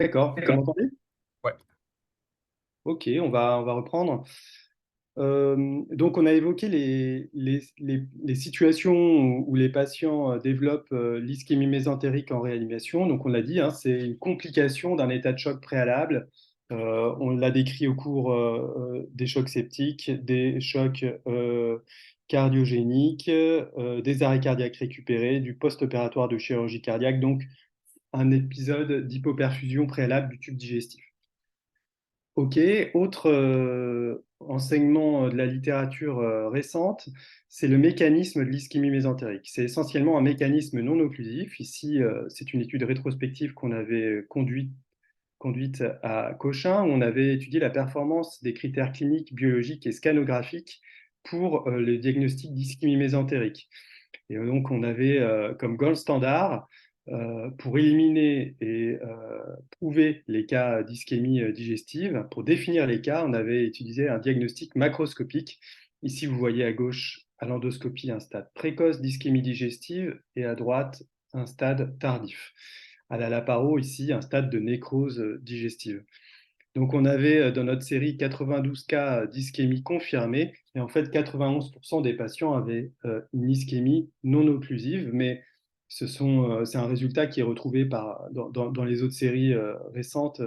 D'accord, vous D'accord. m'entendez? Ouais. Ok, on va reprendre. Donc, on a évoqué les situations où les patients développent l'ischémie mésentérique en réanimation. Donc, on l'a dit, hein, c'est une complication d'un état de choc préalable. On l'a décrit au cours des chocs septiques, des chocs cardiogéniques, des arrêts cardiaques récupérés, du post-opératoire de chirurgie cardiaque, donc un épisode d'hypoperfusion préalable du tube digestif. Ok, autre enseignement de la littérature récente, c'est le mécanisme de l'ischémie mésentérique. C'est essentiellement un mécanisme non occlusif. Ici, c'est une étude rétrospective qu'on avait conduite à Cochin, où on avait étudié la performance des critères cliniques, biologiques et scanographiques pour le diagnostic d'ischémie mésentérique. Et donc, on avait comme gold standard, pour éliminer et prouver les cas d'ischémie digestive, pour définir les cas, on avait utilisé un diagnostic macroscopique. Ici, vous voyez à gauche, à l'endoscopie, un stade précoce d'ischémie digestive et à droite, un stade tardif. À la laparo, ici, un stade de nécrose digestive. Donc, on avait dans notre série 92 cas d'ischémie confirmés, et en fait, 91% des patients avaient une ischémie non occlusive, mais c'est un résultat qui est retrouvé dans les autres séries récentes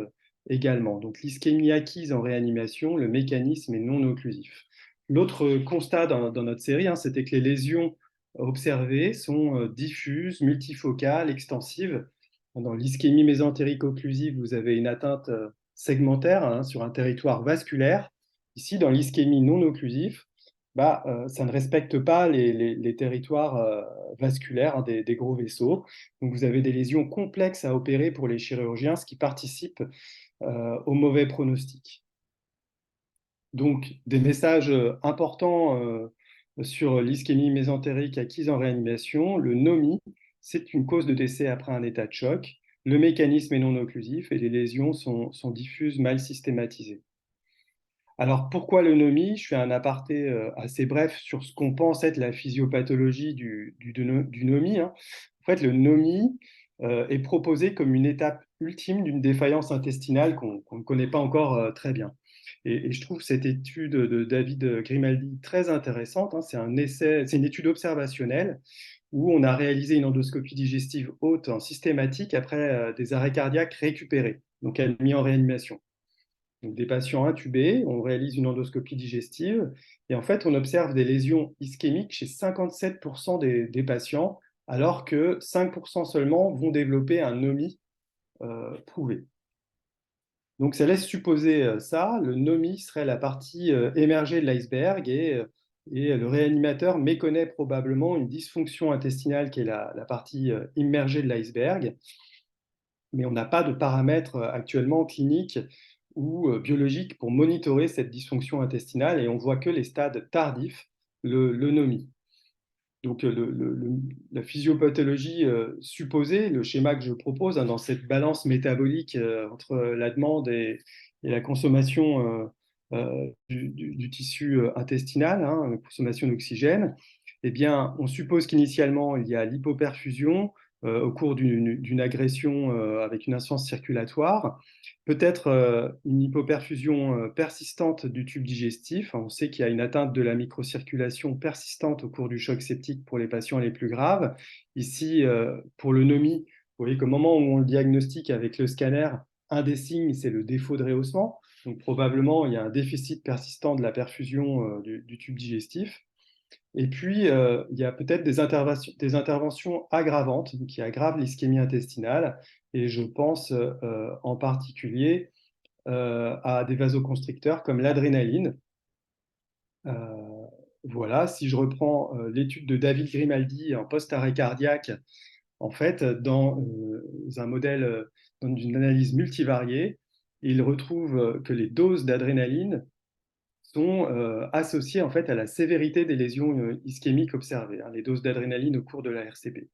également. Donc, l'ischémie acquise en réanimation, le mécanisme est non occlusif. L'autre constat dans notre série, hein, c'était que les lésions observées sont diffuses, multifocales, extensives. Dans l'ischémie mésentérique occlusive, vous avez une atteinte segmentaire hein, sur un territoire vasculaire. Ici, dans l'ischémie non occlusive, ça ne respecte pas les territoires vasculaires hein, des gros vaisseaux. Donc, vous avez des lésions complexes à opérer pour les chirurgiens, ce qui participe au mauvais pronostic. Donc, des messages importants sur l'ischémie mésentérique acquise en réanimation. Le NOMI, c'est une cause de décès après un état de choc. Le mécanisme est non occlusif et les lésions sont diffuses, mal systématisées. Alors, pourquoi le NOMI? Je fais un aparté assez bref sur ce qu'on pense être la physiopathologie du NOMI, hein. En fait, le NOMI est proposé comme une étape ultime d'une défaillance intestinale qu'on ne connaît pas encore très bien. Et je trouve cette étude de David Grimaldi très intéressante, hein. C'est une étude observationnelle où on a réalisé une endoscopie digestive haute en systématique après des arrêts cardiaques récupérés, donc admis en réanimation. Donc, des patients intubés, on réalise une endoscopie digestive et en fait, on observe des lésions ischémiques chez 57% des patients, alors que 5% seulement vont développer un NOMI prouvé. Donc, ça laisse supposer ça. Le NOMI serait la partie émergée de l'iceberg et le réanimateur méconnaît probablement une dysfonction intestinale qui est la partie immergée de l'iceberg, mais on n'a pas de paramètres actuellement cliniques ou biologiques pour monitorer cette dysfonction intestinale et on voit que les stades tardifs, le NOMI. Donc, la physiopathologie supposée, le schéma que je propose hein, dans cette balance métabolique entre la demande et la consommation du tissu intestinal, hein, la consommation d'oxygène, eh bien, on suppose qu'initialement, il y a l'hypoperfusion au cours d'une agression avec une insuffisance circulatoire, peut-être une hypoperfusion persistante du tube digestif. On sait qu'il y a une atteinte de la microcirculation persistante au cours du choc septique pour les patients les plus graves. Ici, pour le NOMI, vous voyez qu'au moment où on le diagnostique avec le scanner, un des signes, c'est le défaut de rehaussement. Donc probablement, il y a un déficit persistant de la perfusion du tube digestif. Et puis, il y a peut-être des interventions aggravantes qui aggravent l'ischémie intestinale. Et je pense en particulier à des vasoconstricteurs comme l'adrénaline. Euh, voilà, si je reprends l'étude de David Grimaldi en post-arrêt cardiaque, en fait, dans un modèle, dans une analyse multivariée, il retrouve que les doses d'adrénaline sont associées en fait à la sévérité des lésions ischémiques observées, hein, les doses d'adrénaline au cours de la RCP.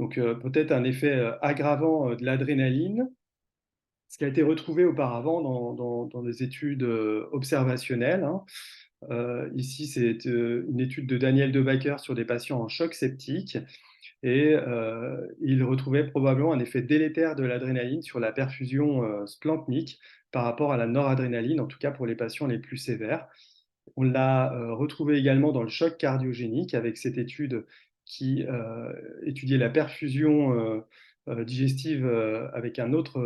Donc peut-être un effet aggravant de l'adrénaline, ce qui a été retrouvé auparavant dans des études observationnelles, hein. Ici, c'est une étude de Daniel Debacker sur des patients en choc septique. et il retrouvait probablement un effet délétère de l'adrénaline sur la perfusion splanchnique par rapport à la noradrénaline, en tout cas pour les patients les plus sévères. On l'a retrouvé également dans le choc cardiogénique avec cette étude qui étudiait la perfusion digestive avec un autre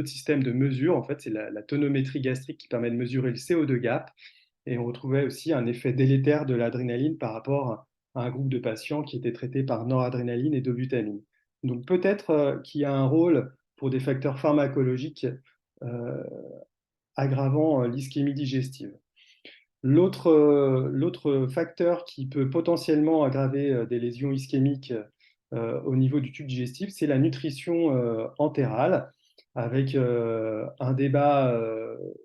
système de mesure. En fait, c'est la tonométrie gastrique qui permet de mesurer le CO2 gap. Et on retrouvait aussi un effet délétère de l'adrénaline par rapport à un groupe de patients qui étaient traités par noradrénaline et dobutamine. Donc peut-être qu'il y a un rôle pour des facteurs pharmacologiques euh, aggravant l'ischémie digestive. L'autre facteur qui peut potentiellement aggraver des lésions ischémiques au niveau du tube digestif, c'est la nutrition entérale, avec un débat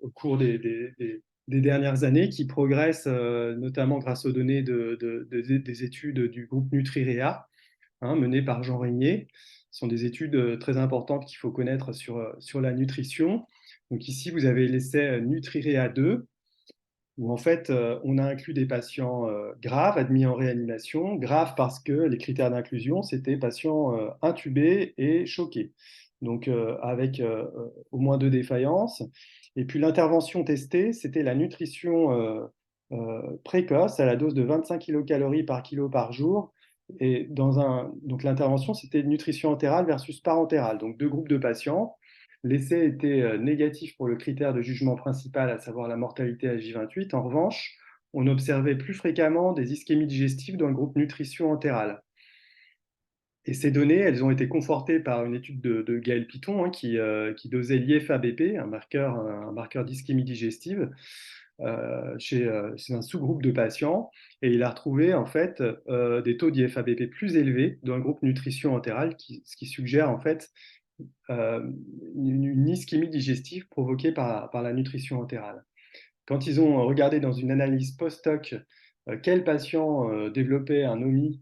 au cours des dernières années qui progresse, notamment grâce aux données des études du groupe Nutrirea, menées par Jean Régnier. Ce sont des études très importantes qu'il faut connaître sur la nutrition. Donc ici, vous avez l'essai Nutrirea 2, où en fait, on a inclus des patients graves admis en réanimation, graves parce que les critères d'inclusion, c'était patients intubés et choqués, donc avec au moins 2 défaillances. Et puis l'intervention testée, c'était la nutrition précoce à la dose de 25 kilocalories par kilo par jour. Et donc l'intervention, c'était nutrition entérale versus parentérale, donc 2 groupes de patients. L'essai était négatif pour le critère de jugement principal, à savoir la mortalité à J28. En revanche, on observait plus fréquemment des ischémies digestives dans le groupe nutrition entérale. Et ces données, elles ont été confortées par une étude de Gaël Piton qui dosait l'IFABP, un marqueur d'ischémie digestive, chez un sous-groupe de patients. Et il a retrouvé en fait des taux d'IFABP plus élevés dans le groupe nutrition entérale, ce qui suggère en fait euh, une ischémie digestive provoquée par la nutrition entérale. Quand ils ont regardé dans une analyse post-hoc quels patients développaient un OMI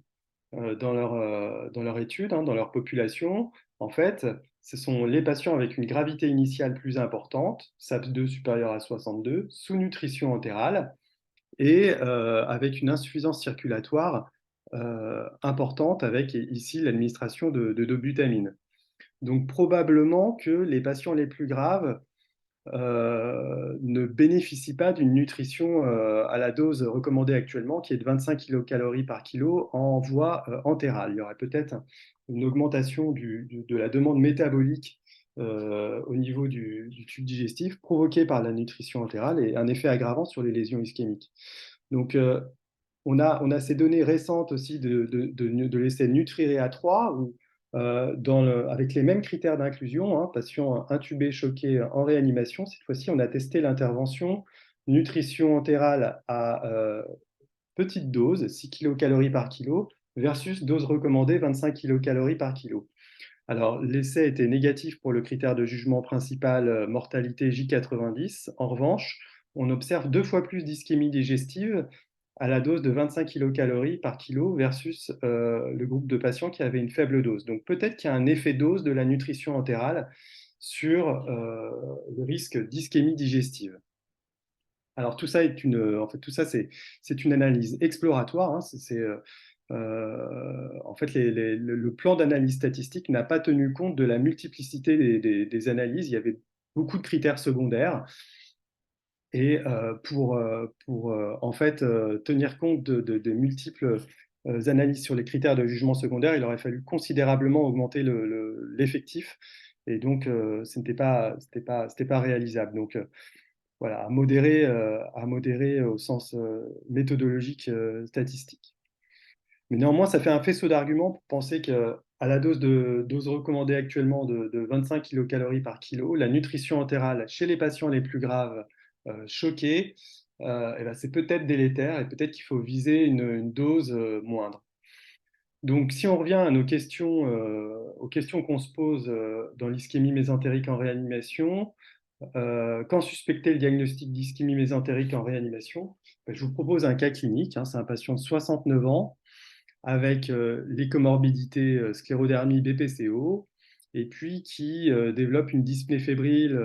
dans leur étude, dans leur population, en fait, ce sont les patients avec une gravité initiale plus importante, SAPS-2 supérieur à 62, sous-nutrition entérale, et avec une insuffisance circulatoire importante, avec ici l'administration de dobutamine. Donc probablement que les patients les plus graves ne bénéficient pas d'une nutrition à la dose recommandée actuellement, qui est de 25 kilocalories par kilo en voie entérale. Il y aurait peut-être une augmentation de la demande métabolique au niveau du tube digestif provoquée par la nutrition entérale et un effet aggravant sur les lésions ischémiques. Donc, on a ces données récentes aussi de l'essai Nutrirea 3, où, avec les mêmes critères d'inclusion, patients intubés, choqués en réanimation, cette fois-ci, on a testé l'intervention nutrition entérale à petite dose, 6 kilocalories par kilo, versus dose recommandée 25 kilocalories par kilo. Alors, l'essai était négatif pour le critère de jugement principal mortalité J90. En revanche, on observe 2 fois plus d'ischémie digestive à la dose de 25 kilocalories par kilo versus le groupe de patients qui avait une faible dose. Donc peut-être qu'il y a un effet dose de la nutrition entérale sur le risque d'ischémie digestive. Alors tout ça c'est une analyse exploratoire. En fait, le plan d'analyse statistique n'a pas tenu compte de la multiplicité des analyses. Il y avait beaucoup de critères secondaires. Et pour en fait tenir compte de multiples analyses sur les critères de jugement secondaire, il aurait fallu considérablement augmenter l'effectif. Et donc, c'était pas réalisable. Donc, voilà, à modérer au sens méthodologique statistique. Mais néanmoins, ça fait un faisceau d'arguments pour penser que à la dose recommandée actuellement de 25 kilocalories par kilo, la nutrition entérale chez les patients les plus graves choqués, eh ben, c'est peut-être délétère et peut-être qu'il faut viser une dose moindre. Donc, si on revient à nos questions, aux questions qu'on se pose dans l'ischémie mésentérique en réanimation, quand suspecter le diagnostic d'ischémie mésentérique en réanimation, ben, je vous propose un cas clinique. C'est un patient de 69 ans avec les comorbidités sclérodermie BPCO et puis qui développe une dyspnée fébrile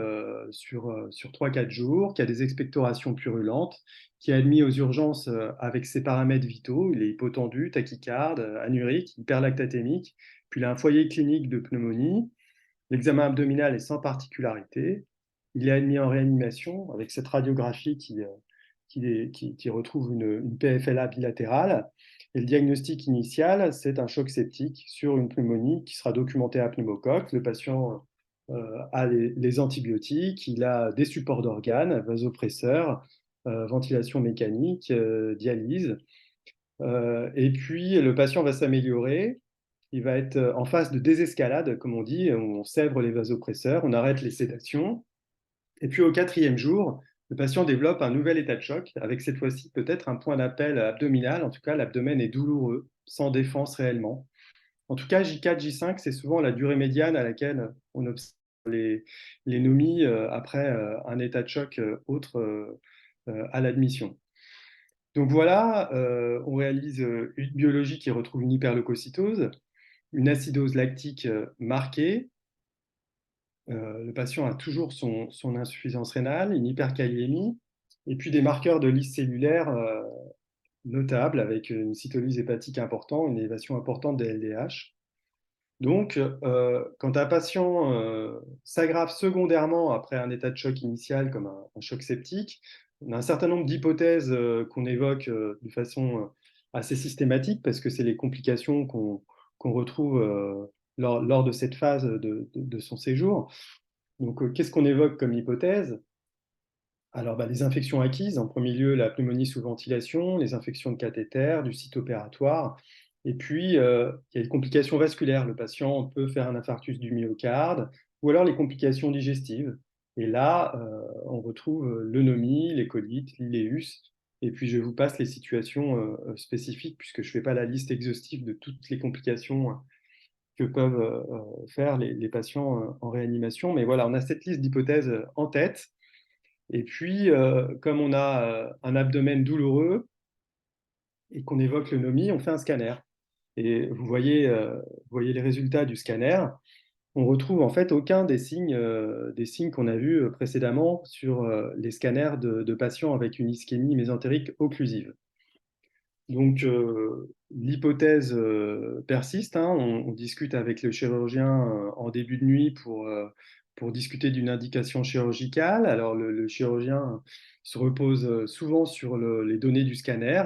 sur 3-4 jours, qui a des expectorations purulentes, qui est admis aux urgences avec ses paramètres vitaux. Il est hypotendu, tachycarde, anurique, hyperlactatémique, puis il a un foyer clinique de pneumonie. L'examen abdominal est sans particularité. Il est admis en réanimation avec cette radiographie qui retrouve une PFLA bilatérale. Et le diagnostic initial, c'est un choc septique sur une pneumonie qui sera documentée à pneumocoque. Le patient a les antibiotiques, il a des supports d'organes, vasopresseurs, ventilation mécanique, dialyse. Et puis, le patient va s'améliorer. Il va être en phase de désescalade, comme on dit. On sèvre les vasopresseurs, on arrête les sédations. Et puis, au 4e jour, le patient développe un nouvel état de choc, avec cette fois-ci peut-être un point d'appel abdominal. En tout cas, l'abdomen est douloureux, sans défense réellement. En tout cas, J4, J5, c'est souvent la durée médiane à laquelle on observe les nomies après un état de choc autre à l'admission. Donc voilà, on réalise une biologie qui retrouve une hyperleucocytose, une acidose lactique marquée. Le patient a toujours son insuffisance rénale, une hyperkaliémie, et puis des marqueurs de lyse cellulaire notables avec une cytolyse hépatique importante, une élévation importante des LDH. Donc, quand un patient s'aggrave secondairement après un état de choc initial comme un choc septique, on a un certain nombre d'hypothèses qu'on évoque de façon assez systématique parce que c'est les complications qu'on retrouve lors de cette phase de son séjour. Donc, qu'est-ce qu'on évoque comme hypothèse? Alors, les infections acquises, en premier lieu, la pneumonie sous ventilation, les infections de cathéter, du site opératoire. Et puis, il y a les complications vasculaires. Le patient peut faire un infarctus du myocarde, ou alors les complications digestives. Et là, on retrouve l'eunomie, les colites, l'iléus. Et puis, je vous passe les situations spécifiques, puisque je ne fais pas la liste exhaustive de toutes les complications que peuvent faire les patients en réanimation. Mais voilà, on a cette liste d'hypothèses en tête. Et puis, comme on a un abdomen douloureux et qu'on évoque l'eunomie, on fait un scanner. Et vous voyez les résultats du scanner. On retrouve en fait aucun des signes qu'on a vus précédemment sur les scanners de patients avec une ischémie mésentérique occlusive. Donc, l'hypothèse persiste, hein. On discute avec le chirurgien en début de nuit pour discuter d'une indication chirurgicale. Alors, le chirurgien se repose souvent sur les données du scanner.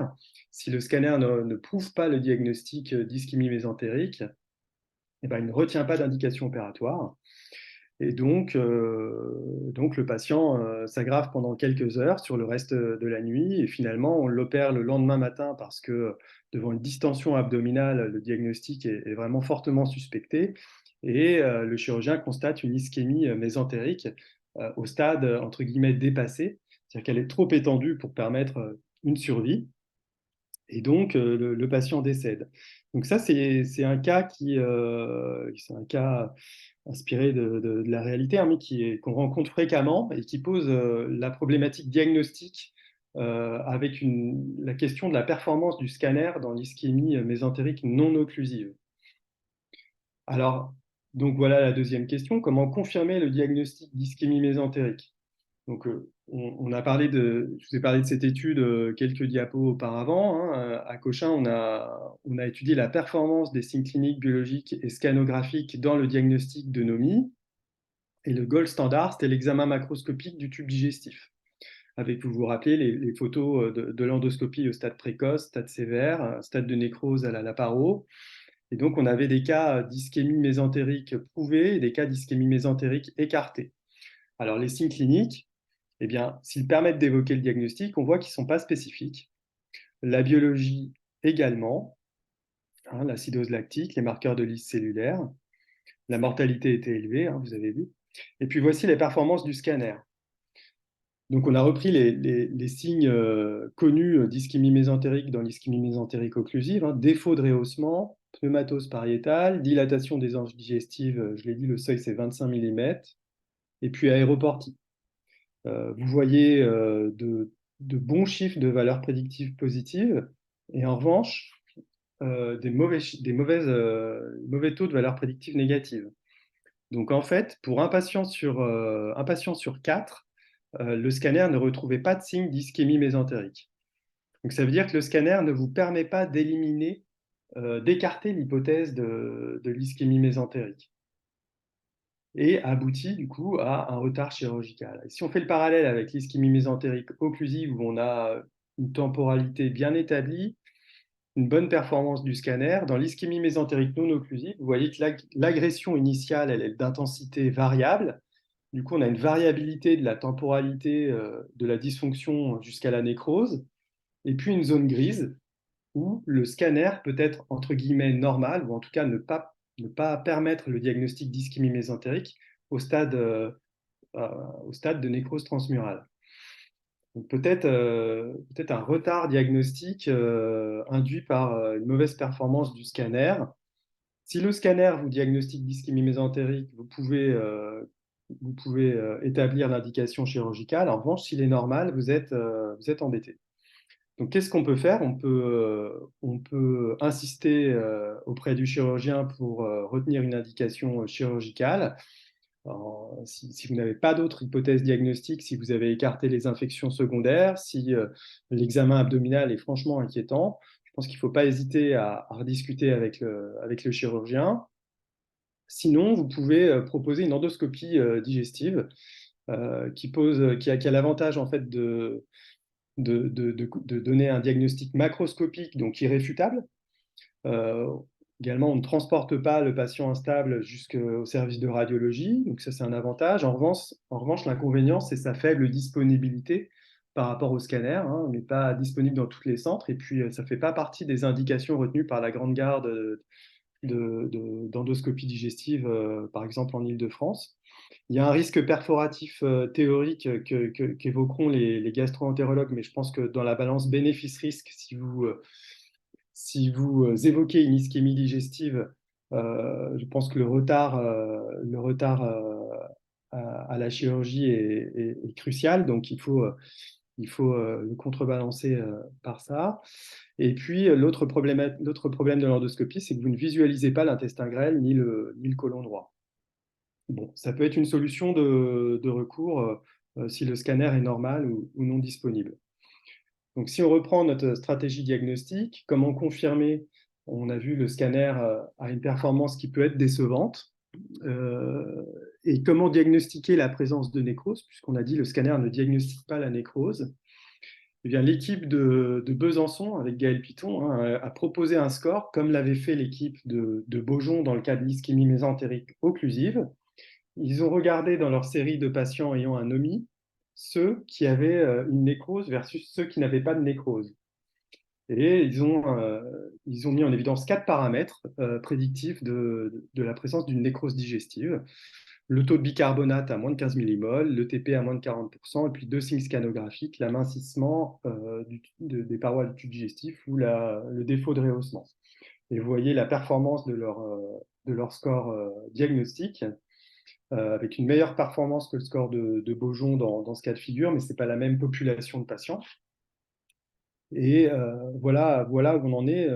Si le scanner ne prouve pas le diagnostic d'ischémie mésentérique, eh ben, il ne retient pas d'indication opératoire. Et donc le patient s'aggrave pendant quelques heures sur le reste de la nuit. Et finalement, on l'opère le lendemain matin parce que devant une distension abdominale, le diagnostic est vraiment fortement suspecté. Et le chirurgien constate une ischémie mésentérique au stade, entre guillemets, dépassé. C'est-à-dire qu'elle est trop étendue pour permettre une survie. Et donc, le patient décède. Donc ça, c'est un cas c'est un cas inspiré de la réalité, hein, mais qu'on rencontre fréquemment et qui pose la problématique diagnostique avec la question de la performance du scanner dans l'ischémie mésentérique non occlusive. Alors, donc voilà la deuxième question, comment confirmer le diagnostic d'ischémie mésentérique? Donc, on a parlé je vous ai parlé de cette étude quelques diapos auparavant, hein. À Cochin, on a étudié la performance des signes cliniques, biologiques et scanographiques dans le diagnostic de NOMI. Et le gold standard, c'était l'examen macroscopique du tube digestif. Avec, vous vous rappelez, les photos de l'endoscopie au stade précoce, stade sévère, stade de nécrose à la laparo. Et donc, on avait des cas d'ischémie mésentérique prouvés et des cas d'ischémie mésentérique écartés. Alors, les signes cliniques, eh bien, s'ils permettent d'évoquer le diagnostic, on voit qu'ils ne sont pas spécifiques. La biologie également, hein, l'acidose lactique, les marqueurs de lyse cellulaire. La mortalité était élevée, hein, vous avez vu. Et puis voici les performances du scanner. Donc on a repris les signes connus d'ischémie mésentérique dans l'ischémie mésentérique occlusive, hein, défaut de rehaussement, pneumatose pariétale, dilatation des anges digestives, je l'ai dit, le seuil c'est 25 mm, et puis aéroportie. Vous voyez de bons chiffres de valeurs prédictives positives, et en revanche, des mauvais taux de valeurs prédictives négatives. Donc en fait, pour un patient sur 4, le scanner ne retrouvait pas de signe d'ischémie mésentérique. Donc ça veut dire que le scanner ne vous permet pas d'écarter l'hypothèse de l'ischémie mésentérique et aboutit du coup à un retard chirurgical. Et si on fait le parallèle avec l'ischémie mésentérique occlusive, où on a une temporalité bien établie, une bonne performance du scanner, dans l'ischémie mésentérique non occlusive, vous voyez que l'agression initiale, elle est d'intensité variable. Du coup, on a une variabilité de la temporalité de la dysfonction jusqu'à la nécrose, et puis une zone grise où le scanner peut être entre guillemets normal, ou en tout cas ne pas permettre le diagnostic d'ischémie mésentérique au stade, euh, au stade de nécrose transmurale. Donc peut-être un retard diagnostique induit par une mauvaise performance du scanner. Si le scanner vous diagnostique d'ischémie mésentérique, vous pouvez établir l'indication chirurgicale. En revanche, s'il est normal, vous êtes embêté. Donc, qu'est-ce qu'on peut faire? On peut insister auprès du chirurgien pour retenir une indication chirurgicale. Alors, si vous n'avez pas d'autres hypothèses diagnostiques, si vous avez écarté les infections secondaires, si l'examen abdominal est franchement inquiétant, je pense qu'il ne faut pas hésiter à rediscuter avec le chirurgien. Sinon, vous pouvez proposer une endoscopie digestive qui a l'avantage en fait de donner un diagnostic macroscopique, donc irréfutable. Euh, Également, on ne transporte pas le patient instable jusqu'au service de radiologie, donc ça c'est un avantage. En revanche, l'inconvénient, c'est sa faible disponibilité par rapport au scanner. Hein. On n'est pas disponible dans tous les centres, et puis ça ne fait pas partie des indications retenues par la grande garde d'endoscopie digestive, par exemple en Île-de-France. Il y a un risque perforatif théorique qu'évoqueront les gastro-entérologues, mais je pense que dans la balance bénéfice-risque, si vous évoquez une ischémie digestive, je pense que le retard à la chirurgie est crucial, donc il faut le contrebalancer par ça. Et puis, l'autre problème de l'endoscopie, c'est que vous ne visualisez pas l'intestin grêle ni le côlon droit. Bon, ça peut être une solution de recours si le scanner est normal ou non disponible. Donc, si on reprend notre stratégie diagnostique, comment confirmer? On a vu le scanner a une performance qui peut être décevante. Euh, et comment diagnostiquer la présence de nécrose, puisqu'on a dit le scanner ne diagnostique pas la nécrose. Eh bien, l'équipe de Besançon, avec Gaël Piton, hein, a proposé un score, comme l'avait fait l'équipe de Beaujon dans le cas de l'ischémie mésentérique occlusive. Ils ont regardé dans leur série de patients ayant un OMI ceux qui avaient une nécrose versus ceux qui n'avaient pas de nécrose. Et ils ont mis en évidence 4 paramètres prédictifs de la présence d'une nécrose digestive. Le taux de bicarbonate à moins de 15 millimoles, le TP à moins de 40%, et puis 2 signes scanographiques, l'amincissement des parois du tube digestif ou le défaut de rehaussement. Et vous voyez la performance de leur score diagnostique, avec une meilleure performance que le score de Beaujon dans ce cas de figure, mais ce n'est pas la même population de patients. Et voilà où on en est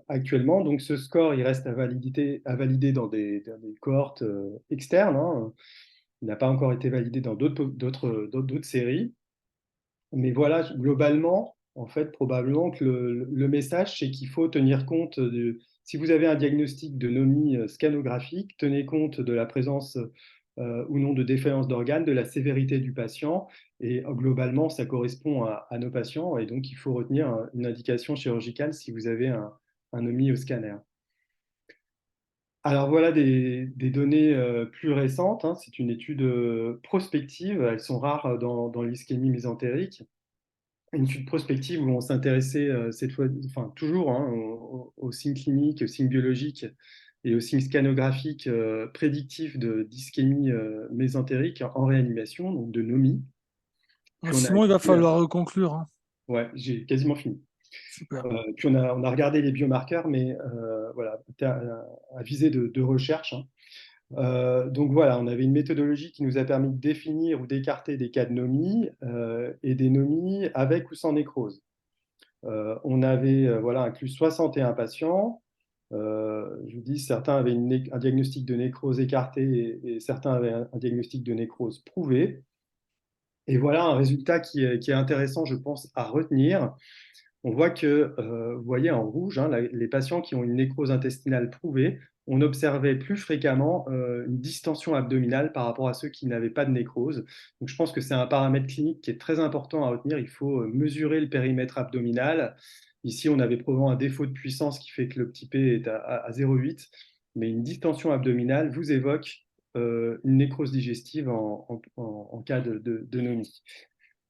actuellement. Donc ce score, il reste à valider dans dans des cohortes externes. Hein. Il n'a pas encore été validé dans d'autres séries. Mais voilà, globalement, en fait, probablement que le message, c'est qu'il faut tenir compte si vous avez un diagnostic de nomie scanographique, tenez compte de la présence ou non de défaillance d'organes, de la sévérité du patient. Et globalement, ça correspond à nos patients. Et donc, il faut retenir une indication chirurgicale si vous avez un OMI au scanner. Alors voilà des données plus récentes. Hein. C'est une étude prospective. Elles sont rares dans l'ischémie mésentérique. Une étude prospective où on s'intéressait cette fois, enfin toujours, hein, aux signes cliniques, aux signes biologiques et aux signes scanographiques prédictifs d'ischémie mésentérique en réanimation, donc de NOMI. Puis on a, Sinon, il va falloir conclure, hein. ouais, j'ai quasiment fini. Super. Puis on a regardé les biomarqueurs, mais voilà, à visée de recherche. Hein. Donc voilà, on avait une méthodologie qui nous a permis de définir ou d'écarter des cas de NOMI et des NOMI avec ou sans nécrose. On avait voilà, inclus 61 patients. Je vous dis, certains avaient un diagnostic de nécrose écarté et certains avaient un diagnostic de nécrose prouvé. Et voilà un résultat qui est intéressant, je pense, à retenir. On voit que, vous voyez en rouge, hein, les patients qui ont une nécrose intestinale prouvée, on observait plus fréquemment une distension abdominale par rapport à ceux qui n'avaient pas de nécrose. Donc je pense que c'est un paramètre clinique qui est très important à retenir. Il faut mesurer le périmètre abdominal. Ici, on avait probablement un défaut de puissance qui fait que le petit p est à 0,8, mais une distension abdominale vous évoque une nécrose digestive en cas de nomie.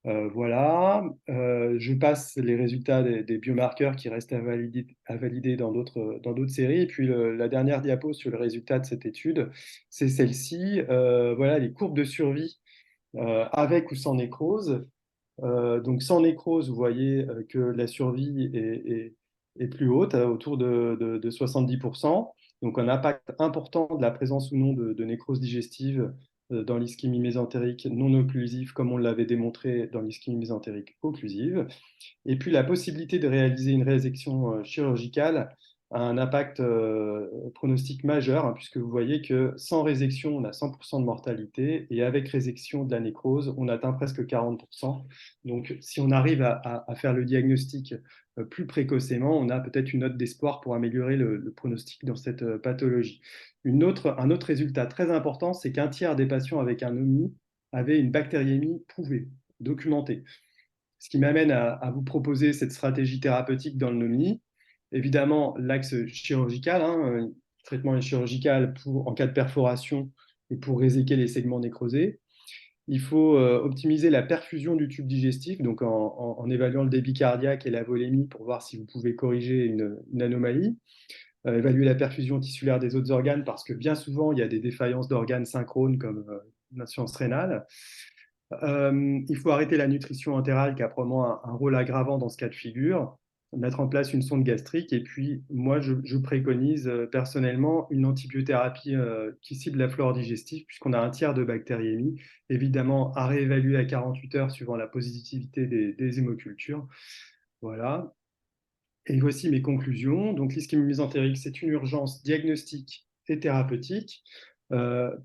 Voilà, je passe les résultats des biomarqueurs qui restent à valider dans d'autres séries. Et puis la dernière diapo sur le résultat de cette étude, c'est celle-ci. Voilà les courbes de survie avec ou sans nécrose. Donc sans nécrose, vous voyez que la survie est plus haute, autour de 70%. Donc un impact important de la présence ou non de nécrose digestive dans l'ischémie mésentérique non occlusive, comme on l'avait démontré dans l'ischémie mésentérique occlusive. Et puis la possibilité de réaliser une résection chirurgicale a un impact pronostic majeur, hein, puisque vous voyez que sans résection, on a 100% de mortalité, et avec résection de la nécrose, on atteint presque 40%. Donc si on arrive à faire le diagnostic plus précocement, on a peut-être une note d'espoir pour améliorer le pronostic dans cette pathologie. Un autre résultat très important, c'est qu'un tiers des patients avec un OMI avaient une bactériémie prouvée, documentée. Ce qui m'amène à vous proposer cette stratégie thérapeutique dans le NOMI. Évidemment, l'axe chirurgical, hein, traitement chirurgical en cas de perforation et pour réséquer les segments nécrosés. Il faut optimiser la perfusion du tube digestif, donc en évaluant le débit cardiaque et la volémie pour voir si vous pouvez corriger une anomalie. Évaluer la perfusion tissulaire des autres organes parce que bien souvent, il y a des défaillances d'organes synchrones comme l'insuffisance rénale. Il faut arrêter la nutrition entérale qui a probablement un rôle aggravant dans ce cas de figure, mettre en place une sonde gastrique et puis moi je préconise personnellement une antibiothérapie qui cible la flore digestive puisqu'on a un tiers de bactériémie, évidemment à réévaluer à 48 heures suivant la positivité des hémocultures. Voilà. Et voici mes conclusions. Donc l'ischémie mésentérique, c'est une urgence diagnostique et thérapeutique.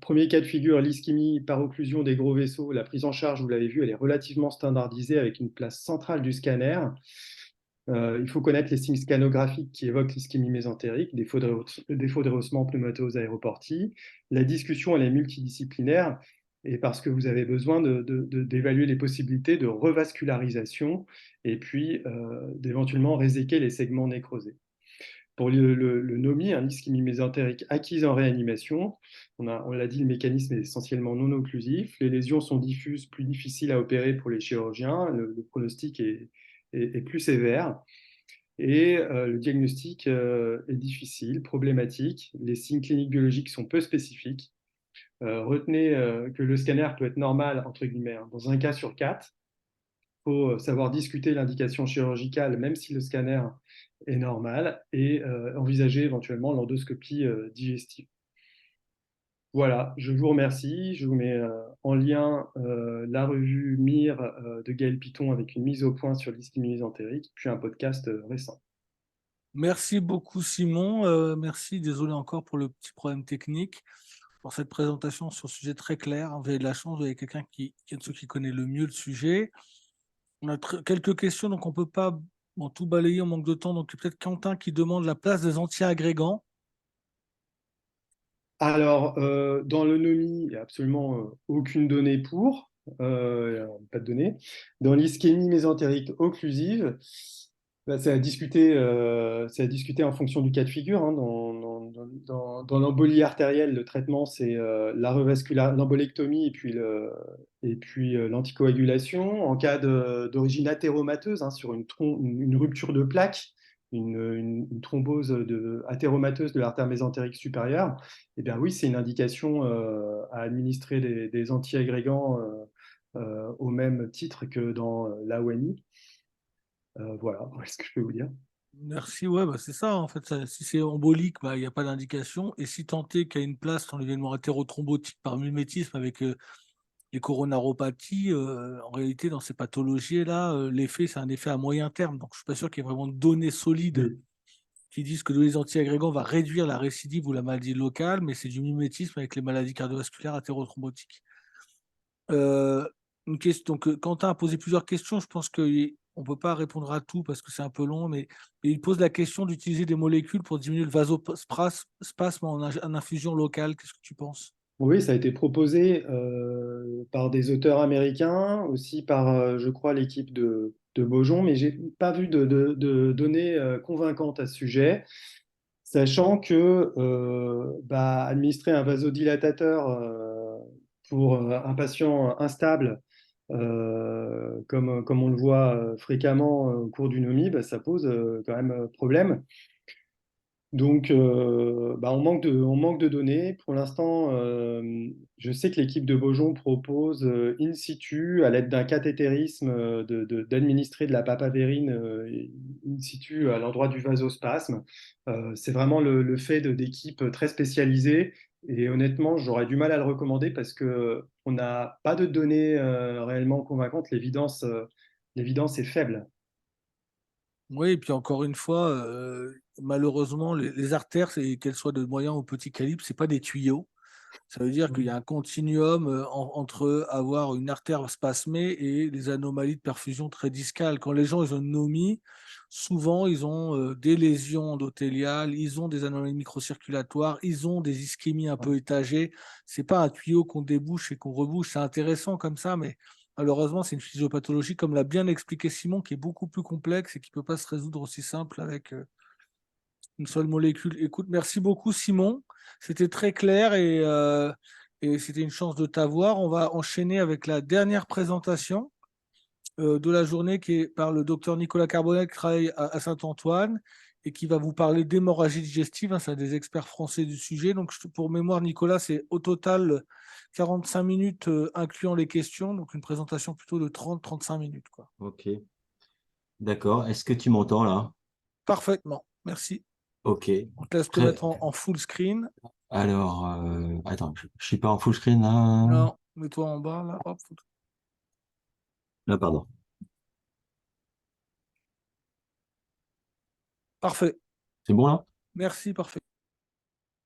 Premier cas de figure, l'ischémie par occlusion des gros vaisseaux. La prise en charge, vous l'avez vu, elle est relativement standardisée avec une place centrale du scanner. Il faut connaître les signes scanographiques qui évoquent l'ischémie mésentérique, défaut de rehaussement pneumatose aéroportie. La discussion, elle est multidisciplinaire et parce que vous avez besoin d'évaluer les possibilités de revascularisation et puis d'éventuellement réséquer les segments nécrosés. Pour le NOMI, un ischémie mésentérique acquise en réanimation, on l'a dit, le mécanisme est essentiellement non occlusif. Les lésions sont diffuses, plus difficiles à opérer pour les chirurgiens. Le pronostic est plus sévère. Et le diagnostic est difficile, problématique. Les signes cliniques biologiques sont peu spécifiques. Retenez que le scanner peut être normal, entre guillemets, hein, dans un cas sur quatre. Il faut savoir discuter l'indication chirurgicale, même si le scanner est normal, et envisager éventuellement l'endoscopie digestive. Voilà, je vous remercie. Je vous mets en lien la revue MIR de Gaël Piton avec une mise au point sur l'ischémie mésentérique, puis un podcast récent. Merci beaucoup, Simon. Merci, désolé encore pour le petit problème technique, pour cette présentation sur un sujet très clair. Vous avez de la chance, vous avez quelqu'un qui est de ceux qui connaît le mieux le sujet. On a quelques questions, donc on ne peut pas tout balayer, on manque de temps. Donc peut-être Quentin qui demande la place des anti-agrégants. Alors, dans le NOMI, il n'y a absolument aucune donnée pour, pas de données. Dans l'ischémie mésentérique occlusive, bah, c'est à discuter en fonction du cas de figure, hein. Dans l'embolie artérielle, le traitement, c'est l'embolectomie et puis l'anticoagulation. En cas d'origine athéromateuse, hein, sur une rupture de plaque, une thrombose athéromateuse de l'artère mésentérique supérieure, eh bien oui, c'est une indication à administrer des antiagrégants au même titre que dans l'AONI. Voilà, ce que je peux vous dire. Merci, ouais, bah c'est ça, en fait. Si c'est embolique, bah, il n'y a pas d'indication. Et si tant est qu'il y a une place dans l'événement athérothrombotique par mimétisme avec les coronaropathies, en réalité, dans ces pathologies-là, l'effet, c'est un effet à moyen terme. Donc, je ne suis pas sûr qu'il y ait vraiment de données solides Oui. qui disent que donner des antiagrégants va réduire la récidive ou la maladie locale, mais c'est du mimétisme avec les maladies cardiovasculaires athérothrombotiques. Une question, donc, Quentin a posé plusieurs questions. Je pense qu'on ne peut pas répondre à tout parce que c'est un peu long, mais il pose la question d'utiliser des molécules pour diminuer le vasospasme en infusion locale. Qu'est-ce que tu penses? Oui, ça a été proposé par des auteurs américains, aussi par, je crois, l'équipe de Beaujon, mais j'ai pas vu de données convaincantes à ce sujet, sachant que administrer un vasodilatateur pour un patient instable, comme on le voit fréquemment au cours d'une OMI, ça pose quand même problème. Donc, on manque de données. Pour l'instant, je sais que l'équipe de Beaujon propose in situ, à l'aide d'un cathétérisme, d'administrer de la papavérine in situ à l'endroit du vasospasme. C'est vraiment le fait d'équipes très spécialisées. Et honnêtement, j'aurais du mal à le recommander parce qu'on n'a pas de données réellement convaincantes. L'évidence est faible. Oui, et puis encore une fois, malheureusement, les artères, qu'elles soient de moyen ou petit calibre, c'est pas des tuyaux. Ça veut dire qu'il y a un continuum entre avoir une artère spasmée et des anomalies de perfusion très discales. Quand les gens ils ont une NOMI, souvent ils ont des lésions endothéliales, ils ont des anomalies microcirculatoires, ils ont des ischémies un peu étagées. C'est pas un tuyau qu'on débouche et qu'on rebouche. C'est intéressant comme ça, mais malheureusement, c'est une physiopathologie, comme l'a bien expliqué Simon, qui est beaucoup plus complexe et qui ne peut pas se résoudre aussi simple avec une seule molécule. Écoute, merci beaucoup Simon, c'était très clair et c'était une chance de t'avoir. On va enchaîner avec la dernière présentation de la journée qui est par le docteur Nicolas Carbonel qui travaille à Saint-Antoine et qui va vous parler d'hémorragie digestive. Hein, c'est un des experts français du sujet. Donc pour mémoire, Nicolas, c'est au total 45 minutes incluant les questions, donc une présentation plutôt de 30-35 minutes, quoi. Ok, d'accord. Est-ce que tu m'entends là? Parfaitement, merci. Ok. On te laisse te Très... mettre en full screen. Alors, attends, je ne suis pas en full screen là. Non, mets-toi en bas, là. Hop. Là, pardon. Parfait. C'est bon là? Merci, parfait.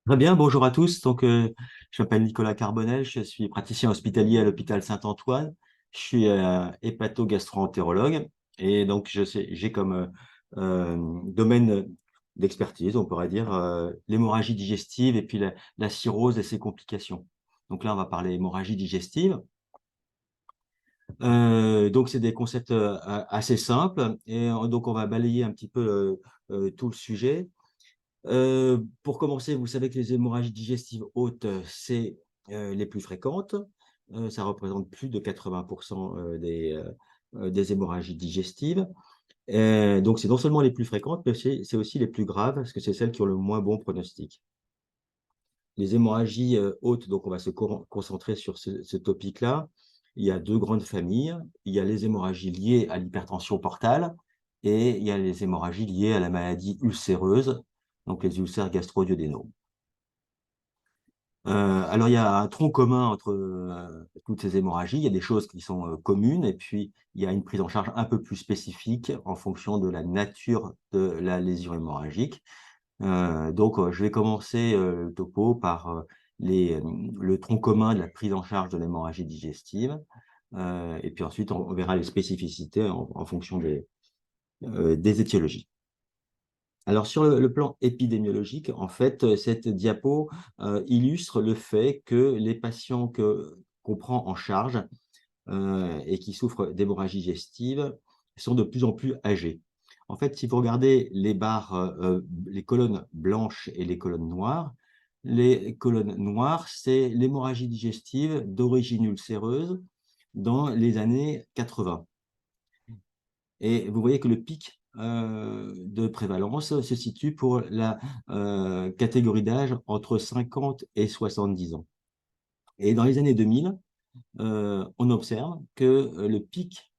Très bien, bonjour à tous. Donc, je m'appelle Nicolas Carbonel, je suis praticien hospitalier à l'hôpital Saint-Antoine. Je suis hépato-gastro-entérologue et donc j'ai comme domaine d'expertise, on pourrait dire, l'hémorragie digestive et puis la cirrhose et ses complications. Donc là, on va parler hémorragie digestive. Donc, c'est des concepts assez simples et donc on va balayer un petit peu tout le sujet. Pour commencer, vous savez que les hémorragies digestives hautes, c'est les plus fréquentes. Ça représente plus de 80% des hémorragies digestives. Donc, c'est non seulement les plus fréquentes, mais c'est aussi les plus graves, parce que c'est celles qui ont le moins bon pronostic. Les hémorragies hautes, donc on va se concentrer sur ce topic-là. Il y a deux grandes familles. Il y a les hémorragies liées à l'hypertension portale et il y a les hémorragies liées à la maladie ulcéreuse, donc les ulcères gastro-duodénaux. Alors, il y a un tronc commun entre toutes ces hémorragies. Il y a des choses qui sont communes et puis il y a une prise en charge un peu plus spécifique en fonction de la nature de la lésion hémorragique. Donc, je vais commencer le topo par le tronc commun de la prise en charge de l'hémorragie digestive. Et puis ensuite, on verra les spécificités en fonction des étiologies. Alors, sur le plan épidémiologique, en fait, cette diapo illustre le fait que les patients qu'on prend en charge et qui souffrent d'hémorragie digestive sont de plus en plus âgés. En fait, si vous regardez les barres, les colonnes blanches et les colonnes noires, les colonnes noires, c'est l'hémorragie digestive d'origine ulcéreuse dans les années 80. Et vous voyez que le pic de prévalence se situe pour la catégorie d'âge entre 50 et 70 ans. Et dans les années 2000, on observe que le pic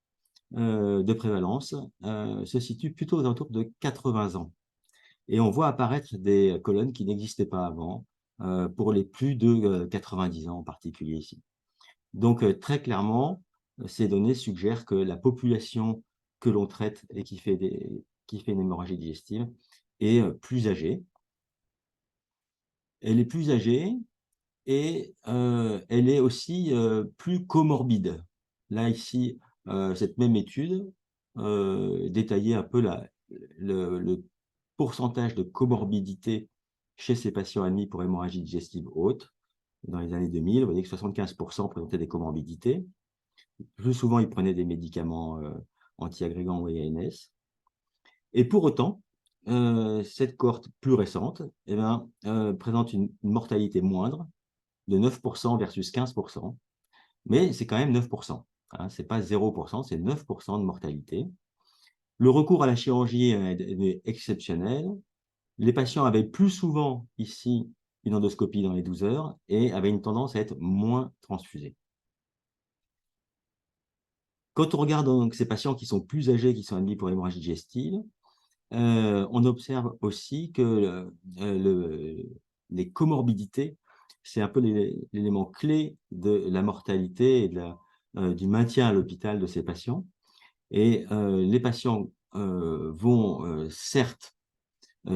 de prévalence se situe plutôt aux alentours de 80 ans. Et on voit apparaître des colonnes qui n'existaient pas avant, pour les plus de 90 ans en particulier ici. Donc, très clairement, ces données suggèrent que la population que l'on traite et qui fait une hémorragie digestive est plus âgée. Elle est plus âgée et elle est aussi plus comorbide. Là, ici, cette même étude détaillait un peu le pourcentage de comorbidité chez ces patients admis pour hémorragie digestive haute. Dans les années 2000, vous voyez que 75% présentaient des comorbidités. Plus souvent, ils prenaient des médicaments antiagrégants ou ANS. Et pour autant, cette cohorte plus récente eh ben, présente une mortalité moindre de 9% versus 15%, mais c'est quand même 9%. Hein, ce n'est pas 0%, c'est 9% de mortalité. Le recours à la chirurgie est exceptionnel. Les patients avaient plus souvent ici une endoscopie dans les 12 heures et avaient une tendance à être moins transfusés. Quand on regarde donc ces patients qui sont plus âgés, qui sont admis pour hémorragie digestive, on observe aussi que les comorbidités, c'est un peu l'élément clé de la mortalité et du maintien à l'hôpital de ces patients. Et les patients vont certes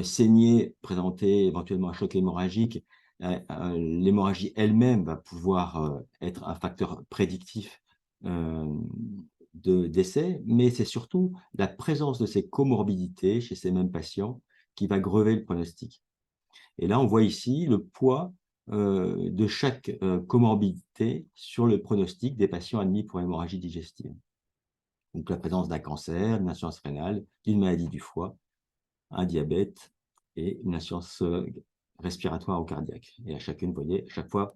saigner, présenter éventuellement un choc hémorragique. L'hémorragie elle-même va pouvoir être un facteur prédictif de décès, mais c'est surtout la présence de ces comorbidités chez ces mêmes patients qui va grever le pronostic. Et là, on voit ici le poids de chaque comorbidité sur le pronostic des patients admis pour hémorragie digestive. Donc la présence d'un cancer, d'une insuffisance rénale, d'une maladie du foie, un diabète et une insuffisance respiratoire ou cardiaque. Et à chacune, vous voyez, à chaque fois,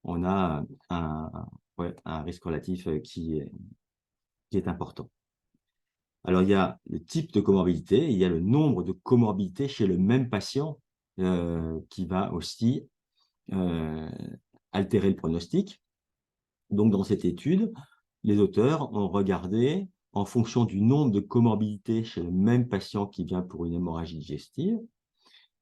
on a un risque relatif qui est important. Alors, il y a le type de comorbidité, et il y a le nombre de comorbidités chez le même patient qui va aussi altérer le pronostic. Donc, dans cette étude, les auteurs ont regardé en fonction du nombre de comorbidités chez le même patient qui vient pour une hémorragie digestive.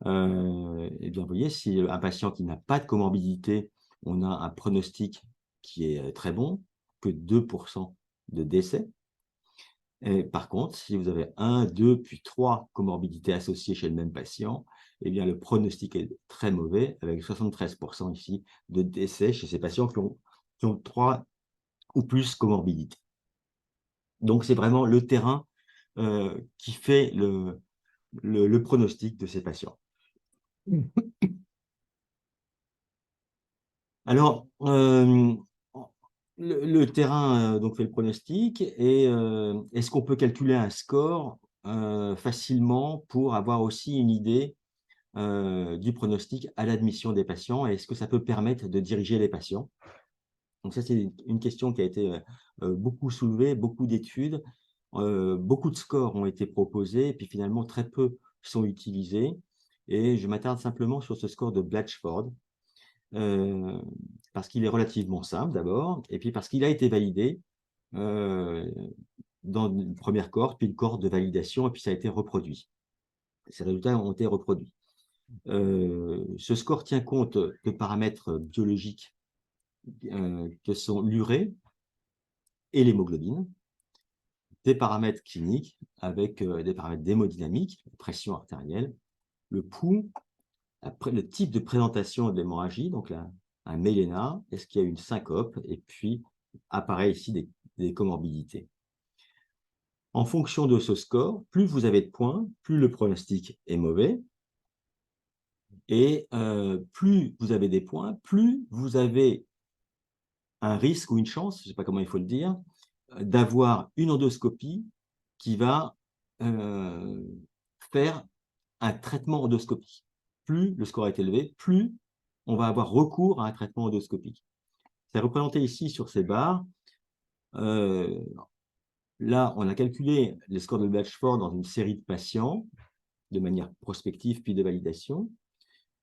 Et bien, vous voyez, si un patient qui n'a pas de comorbidité, on a un pronostic qui est très bon, que 2% de décès. Et par contre, si vous avez 1, 2, puis 3 comorbidités associées chez le même patient, eh bien, le pronostic est très mauvais, avec 73% ici de décès chez ces patients qui ont 3 ou plus comorbidités. Donc, c'est vraiment le terrain qui fait le pronostic de ces patients. Alors, le terrain donc fait le pronostic et est-ce qu'on peut calculer un score facilement pour avoir aussi une idée du pronostic à l'admission des patients? Est-ce que ça peut permettre de diriger les patients? Donc ça, c'est une question qui a été beaucoup soulevée, beaucoup d'études, beaucoup de scores ont été proposés, et puis finalement très peu sont utilisés. Et je m'attarde simplement sur ce score de Blatchford, parce qu'il est relativement simple d'abord, et puis parce qu'il a été validé dans une première cohorte, puis une cohorte de validation, et puis ça a été reproduit. Ces résultats ont été reproduits. Ce score tient compte de paramètres biologiques que sont l'urée et l'hémoglobine, des paramètres cliniques avec des paramètres d'hémodynamique, pression artérielle, le pouls, le type de présentation de l'hémorragie, donc là, un méléna, est-ce qu'il y a une syncope, et puis apparaît ici des comorbidités. En fonction de ce score, plus vous avez de points, plus le pronostic est mauvais, et plus vous avez des points, plus vous avez un risque ou une chance, je ne sais pas comment il faut le dire, d'avoir une endoscopie qui va faire un traitement endoscopique. Plus le score est élevé, plus on va avoir recours à un traitement endoscopique. C'est représenté ici sur ces barres. Là, on a calculé les scores de Blatchford dans une série de patients de manière prospective puis de validation.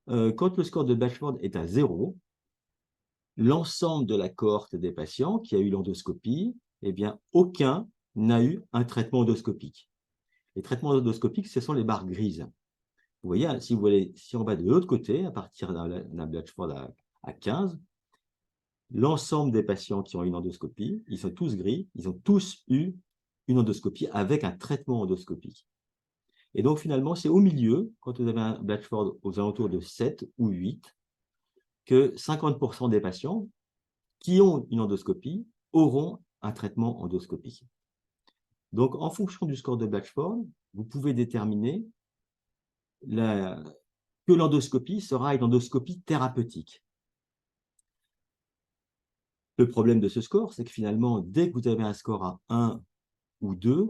Quand le score de Blatchford est à 0, l'ensemble de la cohorte des patients qui a eu l'endoscopie, eh bien, aucun n'a eu un traitement endoscopique. Les traitements endoscopiques, ce sont les barres grises. Vous voyez, si on va de l'autre côté, à partir d'un Blatchford à 15, l'ensemble des patients qui ont eu une endoscopie, ils sont tous gris, ils ont tous eu une endoscopie avec un traitement endoscopique. Et donc, finalement, c'est au milieu, quand vous avez un Blatchford aux alentours de 7 ou 8, que 50% des patients qui ont une endoscopie auront un traitement endoscopique. Donc, en fonction du score de Blatchford, vous pouvez déterminer que l'endoscopie sera une endoscopie thérapeutique. Le problème de ce score, c'est que finalement, dès que vous avez un score à 1 ou 2,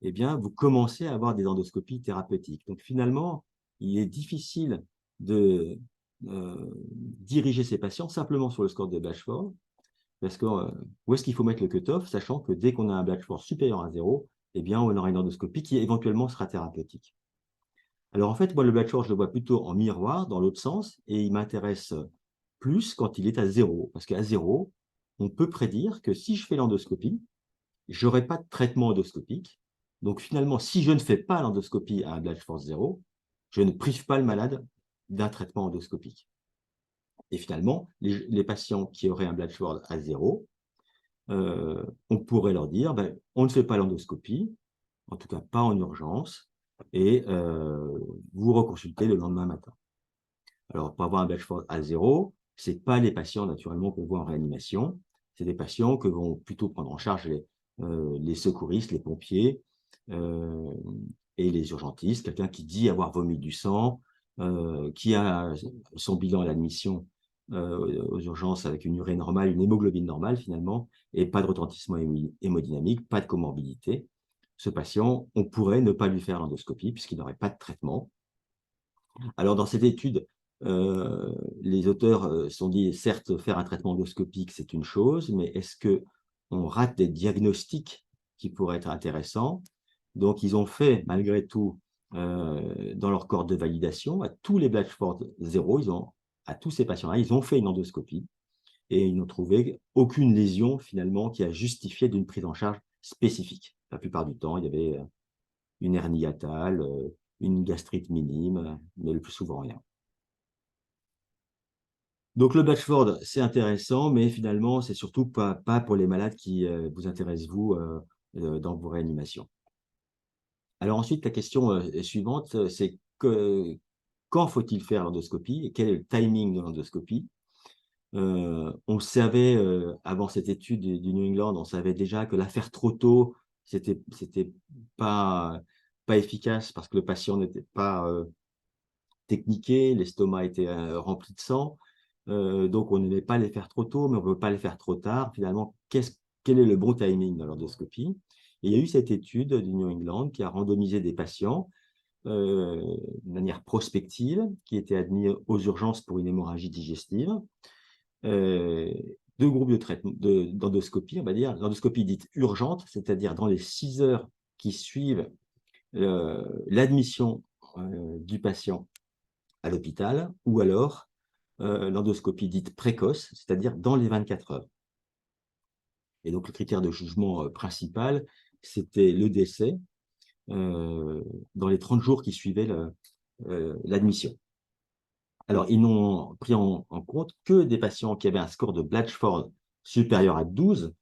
eh bien, vous commencez à avoir des endoscopies thérapeutiques. Donc, finalement, il est difficile de diriger ces patients simplement sur le score de Blatchford, parce que où est-ce qu'il faut mettre le cutoff, sachant que dès qu'on a un Blatchford supérieur à 0, eh bien, on aura une endoscopie qui éventuellement sera thérapeutique. Alors, en fait, moi, le Blatchford, je le vois plutôt en miroir, dans l'autre sens, et il m'intéresse plus quand il est à 0, parce qu'à 0, on peut prédire que si je fais l'endoscopie, je n'aurai pas de traitement endoscopique. Donc, finalement, si je ne fais pas l'endoscopie à un Blatchford 0, je ne prive pas le malade d'un traitement endoscopique. Et finalement, les patients qui auraient un Blatchford à 0, on pourrait leur dire, ben, on ne fait pas l'endoscopie, en tout cas pas en urgence, et vous reconsultez le lendemain matin. Alors, pour avoir un Blatchford à 0, ce n'est pas les patients naturellement qu'on voit en réanimation, c'est des patients que vont plutôt prendre en charge les secouristes, les pompiers et les urgentistes, quelqu'un qui dit avoir vomi du sang, qui a son bilan à l'admission aux urgences avec une urée normale, une hémoglobine normale finalement, et pas de retentissement hémodynamique, pas de comorbidité. Ce patient, on pourrait ne pas lui faire l'endoscopie puisqu'il n'aurait pas de traitement. Alors, dans cette étude, les auteurs se sont dit, certes, faire un traitement endoscopique, c'est une chose, mais est-ce qu'on rate des diagnostics qui pourraient être intéressants? Donc, ils ont fait, malgré tout, dans leur cohorte de validation, à tous les Blatchford 0, à tous ces patients-là, ils ont fait une endoscopie et ils n'ont trouvé aucune lésion, finalement, qui a justifié d'une prise en charge spécifique. La plupart du temps, il y avait une hernie hiatale, une gastrite minime, mais le plus souvent rien. Donc le Blatchford, c'est intéressant, mais finalement, c'est surtout pas pour les malades qui vous intéressent, vous, dans vos réanimations. Alors ensuite, la question suivante, c'est quand faut-il faire l'endoscopie et quel est le timing de l'endoscopie? On savait, avant cette étude du New England, on savait déjà que la faire trop tôt, c'était pas efficace parce que le patient n'était pas techniqué, l'estomac était rempli de sang. Donc, on ne devait pas les faire trop tôt, mais on ne veut pas les faire trop tard. Finalement, quel est le bon timing de l'endoscopie? Et il y a eu cette étude du New England qui a randomisé des patients de manière prospective, qui étaient admis aux urgences pour une hémorragie digestive. Deux groupes de traitement d'endoscopie, on va dire. L'endoscopie dite urgente, c'est-à-dire dans les 6 heures qui suivent l'admission du patient à l'hôpital, ou alors l'endoscopie dite précoce, c'est-à-dire dans les 24 heures. Et donc, le critère de jugement principal, c'était le décès dans les 30 jours qui suivaient l'admission. Alors, ils n'ont pris en compte que des patients qui avaient un score de Blatchford supérieur à 12.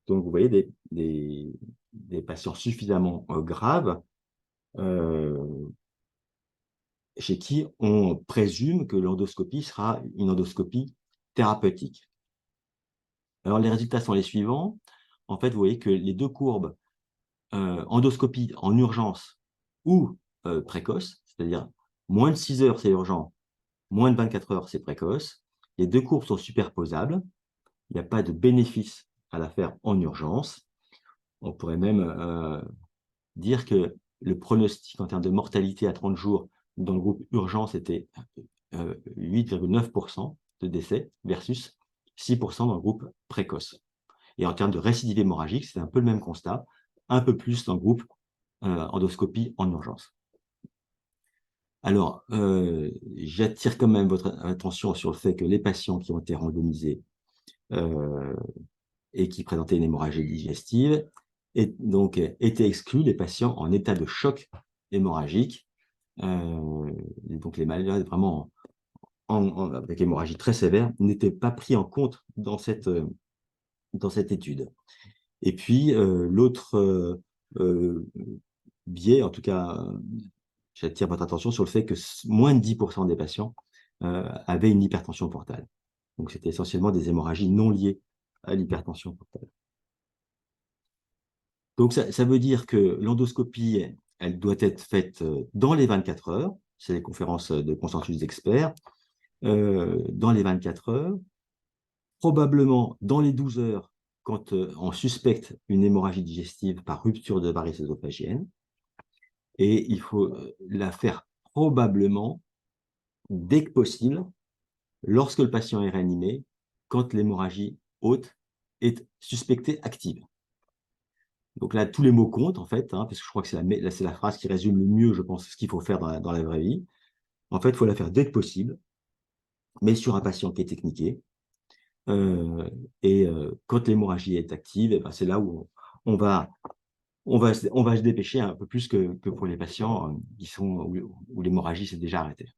Donc, vous voyez des patients suffisamment graves chez qui on présume que l'endoscopie sera une endoscopie thérapeutique. Alors, les résultats sont les suivants. En fait, vous voyez que les deux courbes, endoscopie en urgence ou précoce, c'est-à-dire moins de 6 heures, c'est urgent, moins de 24 heures, c'est précoce. Les deux courbes sont superposables. Il n'y a pas de bénéfice à la faire en urgence. On pourrait même dire que le pronostic en termes de mortalité à 30 jours dans le groupe urgence était 8,9% de décès versus 6% dans le groupe précoce. Et en termes de récidive hémorragique, c'est un peu le même constat, un peu plus dans le groupe endoscopie en urgence. Alors, j'attire quand même votre attention sur le fait que les patients qui ont été randomisés et qui présentaient une hémorragie digestive donc étaient exclus les patients en état de choc hémorragique. Donc les malades vraiment avec hémorragie très sévère n'étaient pas pris en compte dans cette étude. Et puis l'autre biais, en tout cas j'attire votre attention sur le fait que moins de 10% des patients avaient une hypertension portale. Donc, c'était essentiellement des hémorragies non liées à l'hypertension portale. Donc, ça veut dire que l'endoscopie, elle doit être faite dans les 24 heures. C'est les conférences de consensus d'experts. Dans les 24 heures, probablement dans les 12 heures, quand on suspecte une hémorragie digestive par rupture de varices œsophagiennes. Et il faut la faire probablement dès que possible, lorsque le patient est réanimé, quand l'hémorragie haute est suspectée active. Donc là, tous les mots comptent, en fait, parce que je crois que c'est la phrase qui résume le mieux, je pense, ce qu'il faut faire dans la vraie vie. En fait, il faut la faire dès que possible, mais sur un patient qui est techniqué. Quand l'hémorragie est active, ben, c'est là où on va se dépêcher un peu plus que pour les patients où l'hémorragie s'est déjà arrêtée.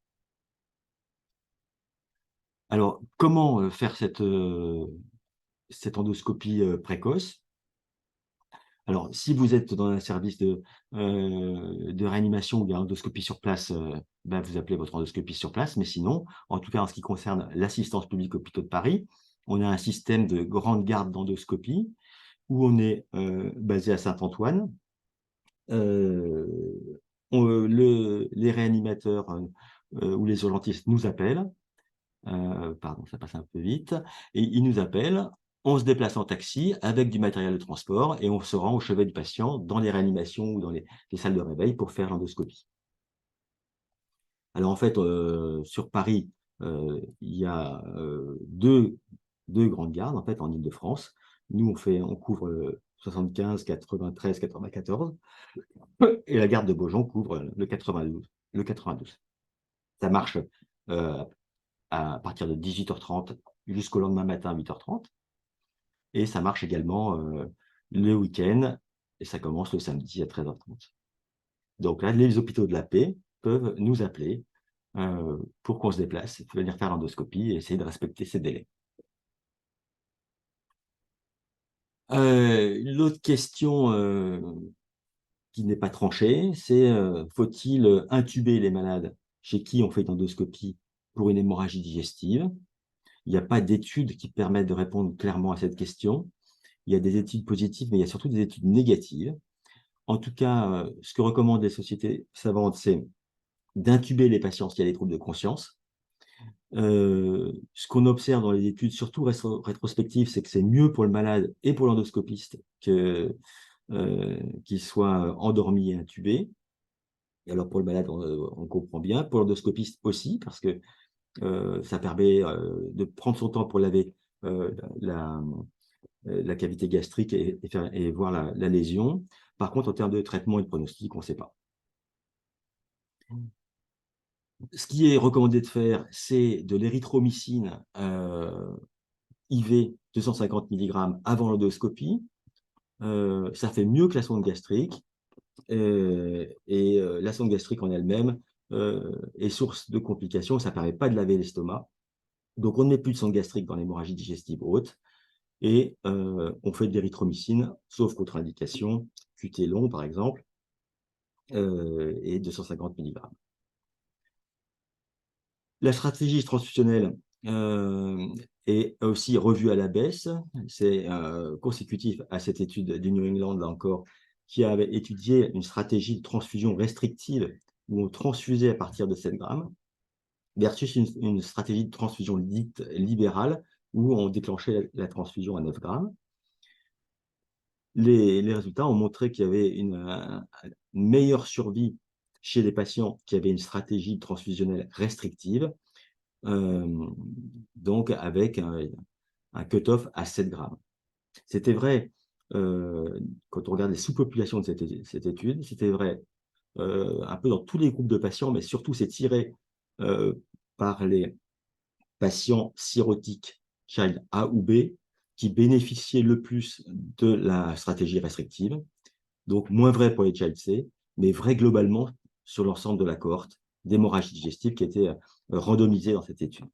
Alors, comment faire cette endoscopie précoce? Alors, si vous êtes dans un service de réanimation où il y a endoscopie sur place, ben, vous appelez votre endoscopie sur place. Mais sinon, en tout cas en ce qui concerne l'assistance publique hôpitaux de Paris, on a un système de grande garde d'endoscopie où on est basé à Saint-Antoine. Les réanimateurs ou les urgentistes nous appellent. Pardon, ça passe un peu vite. Et ils nous appellent. On se déplace en taxi avec du matériel de transport et on se rend au chevet du patient dans les réanimations ou dans les salles de réveil pour faire l'endoscopie. Alors en fait, sur Paris, il y a deux grandes gardes en fait en Île-de-France. Nous, on couvre 75, 93, 94 et la garde de Beaujon couvre le 92. Ça marche à partir de 18h30 jusqu'au lendemain matin à 8h30. Et ça marche également le week-end, et ça commence le samedi à 13h30. Donc là, les hôpitaux de la paix peuvent nous appeler pour qu'on se déplace, venir faire l'endoscopie et essayer de respecter ces délais. L'autre question qui n'est pas tranchée, c'est faut-il intuber les malades chez qui on fait une endoscopie pour une hémorragie digestive? Il n'y a pas d'études qui permettent de répondre clairement à cette question. Il y a des études positives, mais il y a surtout des études négatives. En tout cas, ce que recommandent les sociétés savantes, c'est d'intuber les patients s'il y a des troubles de conscience. Ce qu'on observe dans les études, surtout rétrospectives, c'est que c'est mieux pour le malade et pour l'endoscopiste qu'il soit endormi et intubé. Et alors pour le malade, on comprend bien. Pour l'endoscopiste aussi, parce que ça permet de prendre son temps pour laver la cavité gastrique et voir la lésion. Par contre, en termes de traitement et de pronostic, on ne sait pas. Ce qui est recommandé de faire, c'est de l'érythromycine IV 250 mg avant l'endoscopie. Ça fait mieux que la sonde gastrique. La sonde gastrique en elle-même est source de complications. Ça ne permet pas de laver l'estomac. Donc, on ne met plus de sonde gastrique dans l'hémorragie digestive haute. Et on fait de l'érythromycine, sauf contre-indication, QT long par exemple, et 250 mg. La stratégie transfusionnelle est aussi revue à la baisse. C'est consécutif à cette étude du New England, là encore, qui avait étudié une stratégie de transfusion restrictive où on transfusait à partir de 7 grammes, versus une stratégie de transfusion dite libérale où on déclenchait la transfusion à 9 grammes. Les résultats ont montré qu'il y avait une meilleure survie chez les patients qui avaient une stratégie transfusionnelle restrictive, donc avec un cut-off à 7 grammes. C'était vrai quand on regarde les sous-populations de cette étude, c'était vrai un peu dans tous les groupes de patients, mais surtout c'est tiré par les patients cirrhotiques child A ou B qui bénéficiaient le plus de la stratégie restrictive. Donc, moins vrai pour les child C, mais vrai globalement sur l'ensemble de la cohorte d'hémorragie digestive qui a été randomisée dans cette étude.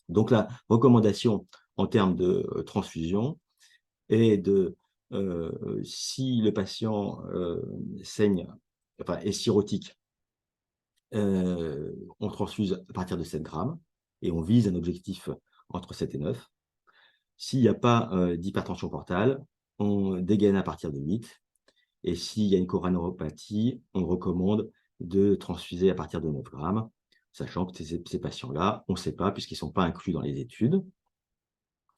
Donc, la recommandation en termes de transfusion est de, si le patient saigne, enfin, est cirrhotique, on transfuse à partir de 7 grammes et on vise un objectif entre 7 et 9. S'il n'y a pas d'hypertension portale, on dégaine à partir de 8. Et s'il y a une coronariopathie, on recommande de transfuser à partir de 9 grammes, sachant que ces patients-là, on ne sait pas puisqu'ils ne sont pas inclus dans les études.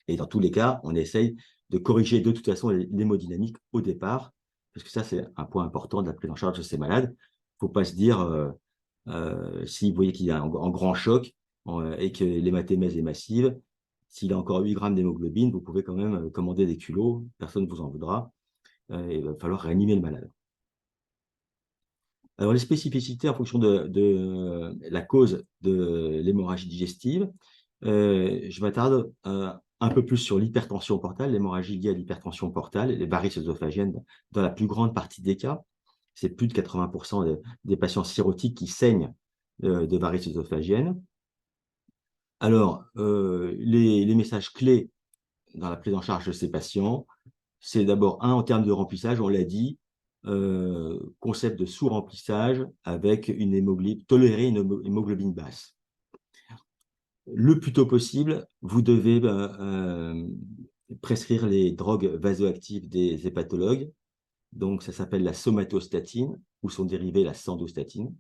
Et dans tous les cas, on essaye de corriger de toute façon l'hémodynamique au départ, parce que ça, c'est un point important de la prise en charge de ces malades. Il ne faut pas se dire, si vous voyez qu'il est en grand choc et que l'hématémèse est massive, s'il a encore 8 grammes d'hémoglobine, vous pouvez quand même commander des culots, personne ne vous en voudra. Il va falloir réanimer le malade. Alors, les spécificités en fonction de la cause de l'hémorragie digestive, je m'attarde un peu plus sur l'hypertension portale, l'hémorragie liée à l'hypertension portale, les varices œsophagiennes dans la plus grande partie des cas. C'est plus de 80% des patients cirrhotiques qui saignent de varices œsophagiennes. Alors, les messages clés dans la prise en charge de ces patients, c'est d'abord, en termes de remplissage, on l'a dit, concept de sous-remplissage avec tolérer une hémoglobine basse. Le plus tôt possible, vous devez prescrire les drogues vasoactives des hépatologues. Donc, ça s'appelle la somatostatine ou son dérivé, la sandostatine,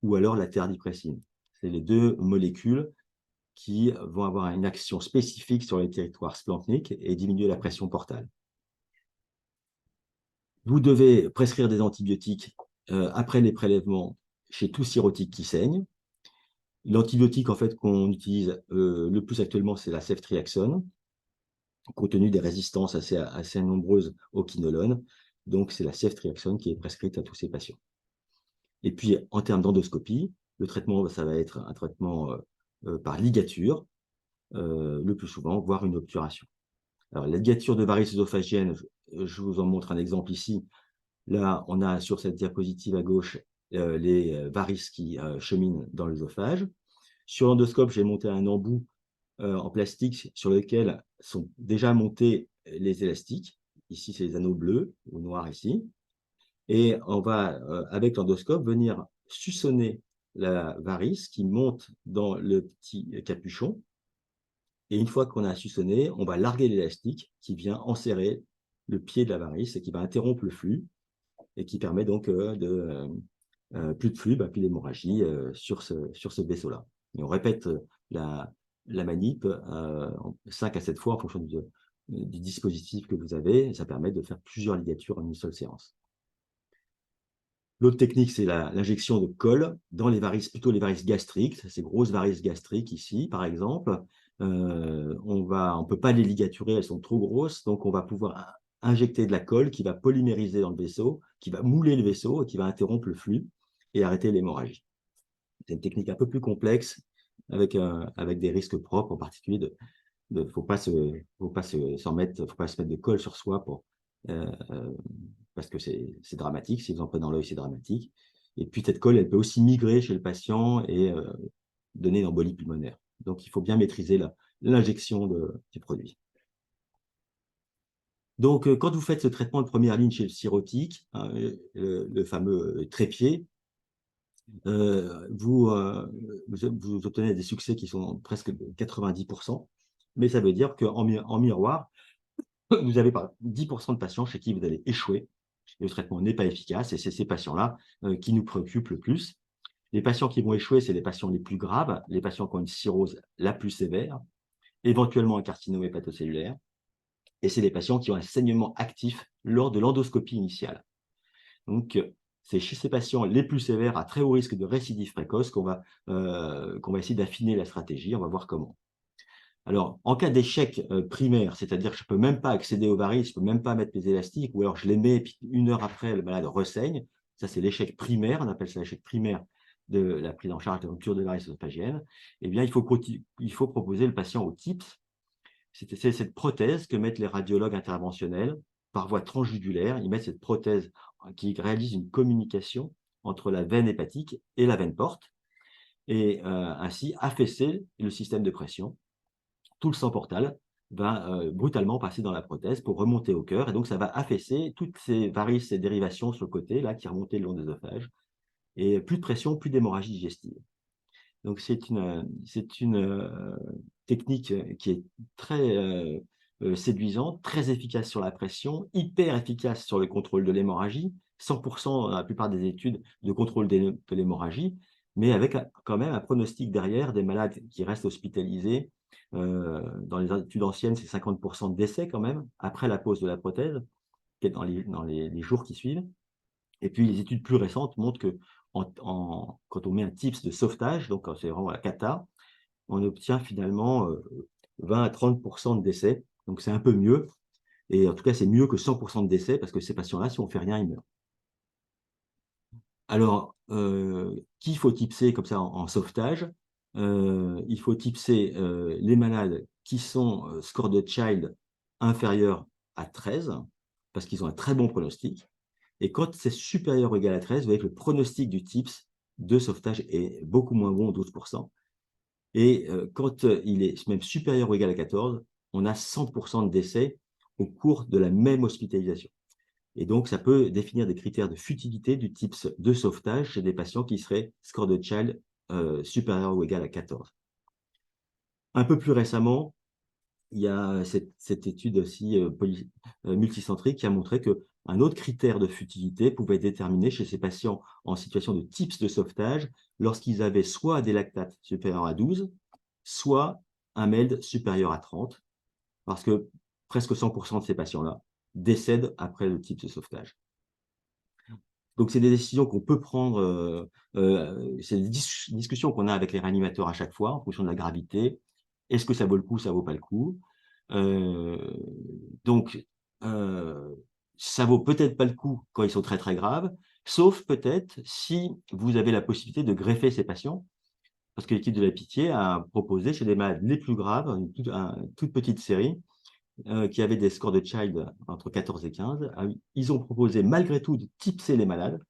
ou alors la terdipressine. C'est les deux molécules qui vont avoir une action spécifique sur les territoires splanchniques et diminuer la pression portale. Vous devez prescrire des antibiotiques après les prélèvements chez tout cirrhotique qui saigne. L'antibiotique en fait, qu'on utilise le plus actuellement, c'est la ceftriaxone, compte tenu des résistances assez nombreuses au quinolone. Donc, c'est la ceftriaxone qui est prescrite à tous ces patients. Et puis, en termes d'endoscopie, le traitement, ça va être un traitement par ligature, le plus souvent, voire une obturation. Alors, la ligature de varices œsophagiennes, je vous en montre un exemple ici. Là, on a sur cette diapositive à gauche les varices qui cheminent dans l'œsophage. Sur l'endoscope, j'ai monté un embout en plastique sur lequel sont déjà montés les élastiques. Ici, c'est les anneaux bleus ou noirs ici. Et on va, avec l'endoscope, venir suçonner la varice qui monte dans le petit capuchon. Et une fois qu'on a suçonné, on va larguer l'élastique qui vient enserrer le pied de la varice et qui va interrompre le flux et qui permet donc de plus de flux, plus d'hémorragie sur ce vaisseau-là. Et on répète la manip 5 à 7 fois en fonction du dispositif que vous avez. Et ça permet de faire plusieurs ligatures en une seule séance. L'autre technique, c'est l'injection de colle dans les varices, plutôt les varices gastriques, ces grosses varices gastriques ici, par exemple. On ne peut pas les ligaturer, elles sont trop grosses, donc on va pouvoir injecter de la colle qui va polymériser dans le vaisseau, qui va mouler le vaisseau et qui va interrompre le flux et arrêter l'hémorragie. C'est une technique un peu plus complexe avec des risques propres, en particulier il ne faut pas se mettre de colle sur soi parce que c'est dramatique. Si vous en prenez dans l'œil, c'est dramatique. Et puis cette colle, elle peut aussi migrer chez le patient et donner une embolie pulmonaire. Donc il faut bien maîtriser l'injection du produit. Donc, quand vous faites ce traitement de première ligne chez le cirrhotique, le fameux trépied, vous obtenez des succès qui sont presque 90%, mais ça veut dire qu'en miroir, vous avez 10% de patients chez qui vous allez échouer, et le traitement n'est pas efficace, et c'est ces patients-là qui nous préoccupent le plus. Les patients qui vont échouer, c'est les patients les plus graves, les patients qui ont une cirrhose la plus sévère, éventuellement un carcinome hépatocellulaire, et c'est les patients qui ont un saignement actif lors de l'endoscopie initiale. Donc, c'est chez ces patients les plus sévères, à très haut risque de récidive précoce, qu'on va essayer d'affiner la stratégie. On va voir comment. Alors, en cas d'échec primaire, c'est-à-dire que je ne peux même pas accéder aux varices, je ne peux même pas mettre mes élastiques, ou alors je les mets et puis 1 heure après, le malade ressaigne. Ça, c'est l'échec primaire. On appelle ça l'échec primaire de la prise en charge de rupture de varices œsophagiennes. Eh bien, il faut proposer le patient au TIPS. C'est cette prothèse que mettent les radiologues interventionnels par voie transjugulaire. Ils mettent cette prothèse qui réalise une communication entre la veine hépatique et la veine porte, et ainsi affaisser le système de pression. Tout le sang portal va brutalement passer dans la prothèse pour remonter au cœur, et donc ça va affaisser toutes ces varices et dérivations sur le côté là qui remontaient le long de l'œsophage, et plus de pression, plus d'hémorragie digestive. Donc, c'est une technique qui est très séduisante, très efficace sur la pression, hyper efficace sur le contrôle de l'hémorragie, 100% dans la plupart des études de contrôle de l'hémorragie, mais avec quand même un pronostic derrière des malades qui restent hospitalisés. Dans les études anciennes, c'est 50% de décès quand même, après la pose de la prothèse, dans les jours qui suivent. Et puis, les études plus récentes montrent que quand on met un TIPS de sauvetage, donc c'est vraiment la cata, on obtient finalement 20 à 30% de décès. Donc, c'est un peu mieux. Et en tout cas, c'est mieux que 100% de décès parce que ces patients-là, si on ne fait rien, ils meurent. Alors, qui faut tipser comme ça en sauvetage? Il faut tipser les malades qui sont score de Child inférieur à 13 parce qu'ils ont un très bon pronostic. Et quand c'est supérieur ou égal à 13, vous voyez que le pronostic du TIPS de sauvetage est beaucoup moins bon, 12%. Et quand il est même supérieur ou égal à 14, on a 100% de décès au cours de la même hospitalisation. Et donc, ça peut définir des critères de futilité du TIPS de sauvetage chez des patients qui seraient score de Child supérieur ou égal à 14. Un peu plus récemment, il y a cette étude aussi multicentrique qui a montré qu'un autre critère de futilité pouvait être déterminé chez ces patients en situation de TIPS de sauvetage lorsqu'ils avaient soit des lactates supérieurs à 12, soit un MELD supérieur à 30, parce que presque 100% de ces patients-là décèdent après le TIPS de sauvetage. Donc, c'est des décisions qu'on peut prendre, c'est des discussions qu'on a avec les réanimateurs à chaque fois en fonction de la gravité. Est-ce que ça vaut le coup, ça vaut pas le coup? Donc, ça vaut peut-être pas le coup quand ils sont très très graves, sauf peut-être si vous avez la possibilité de greffer ces patients, parce que l'équipe de la Pitié a proposé chez les malades les plus graves, une toute petite série, qui avaient des scores de Child entre 14 et 15, ils ont proposé malgré tout de tipser les malades,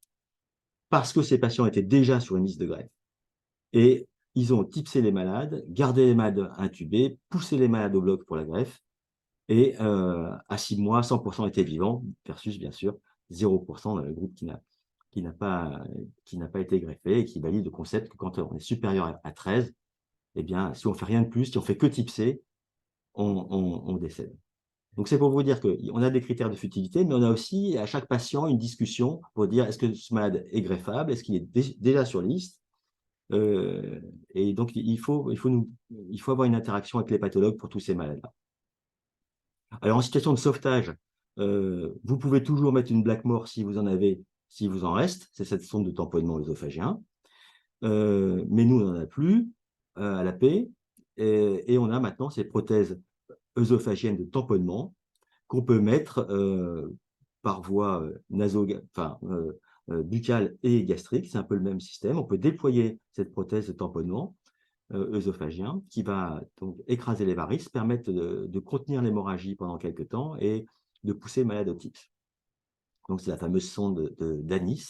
parce que ces patients étaient déjà sur une liste de greffe. Et ils ont tipsé les malades, gardé les malades intubés, poussé les malades au bloc pour la greffe, et à 6 mois, 100% étaient vivants, versus bien sûr 0% dans le groupe qui n'a pas été greffé et qui valide le concept que quand on est supérieur à 13, eh bien, si on ne fait rien de plus, si on fait que tipser, on décède. Donc, c'est pour vous dire qu'on a des critères de futilité, mais on a aussi à chaque patient une discussion pour dire est-ce que ce malade est greffable, est-ce qu'il est déjà sur liste. Et donc, il faut avoir une interaction avec les pathologues pour tous ces malades-là. Alors, en situation de sauvetage, vous pouvez toujours mettre une Blackmore si vous en avez, si vous en reste. C'est cette sonde de tamponnement œsophagien. Mais nous, on n'en a plus à la paix. Et on a maintenant ces prothèses œsophagiennes de tamponnement qu'on peut mettre par voie buccale et gastrique. C'est un peu le même système. On peut déployer cette prothèse de tamponnement œsophagien qui va donc écraser les varices, permettre de contenir l'hémorragie pendant quelques temps et de pousser le malade au TIPS. Donc, c'est la fameuse sonde d'Anis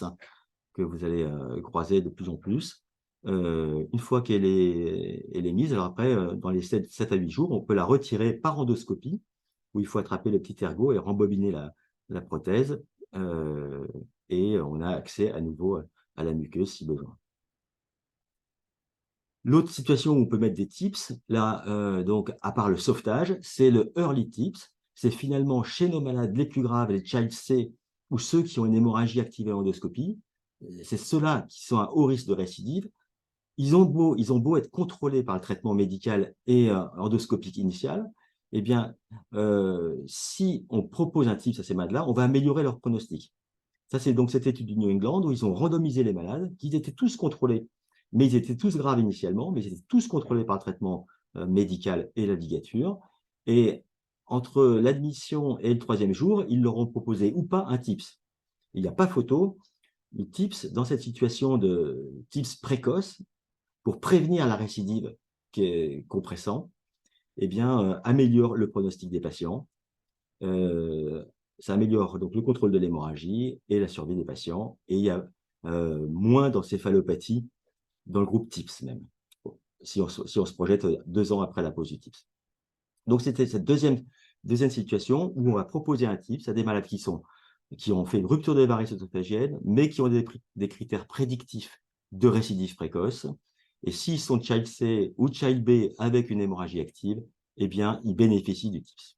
que vous allez croiser de plus en plus. Une fois qu'elle est mise, alors après, dans les 7 à 8 jours, on peut la retirer par endoscopie, où il faut attraper le petit ergot et rembobiner la prothèse. Et on a accès à nouveau à la muqueuse si besoin. L'autre situation où on peut mettre des tips, là, donc à part le sauvetage, c'est le early tips. C'est finalement chez nos malades les plus graves, les Child C, ou ceux qui ont une hémorragie activée en endoscopie. C'est ceux-là qui sont à haut risque de récidive. Ils ont beau être contrôlés par le traitement médical et endoscopique initial, eh bien, si on propose un TIPS à ces malades-là, on va améliorer leur pronostic. Ça, c'est donc cette étude du New England où ils ont randomisé les malades, qui étaient tous contrôlés, mais ils étaient tous graves initialement, mais ils étaient tous contrôlés par le traitement médical et la ligature. Et entre l'admission et le 3e jour, ils leur ont proposé ou pas un TIPS. Il n'y a pas photo. Le TIPS, dans cette situation de TIPS précoce, pour prévenir la récidive qui est compressant, eh bien, améliore le pronostic des patients. Ça améliore donc le contrôle de l'hémorragie et la survie des patients. Et il y a moins d'encéphalopathie dans le groupe TIPS même, si on se projette 2 ans après la pose du TIPS. Donc, c'était cette deuxième situation où on va proposer un TIPS à des malades qui sont qui ont fait une rupture des varices œsophagiennes, mais qui ont des critères prédictifs de récidive précoce. Et s'ils sont Child C ou Child B avec une hémorragie active, eh bien, ils bénéficient du TIPS.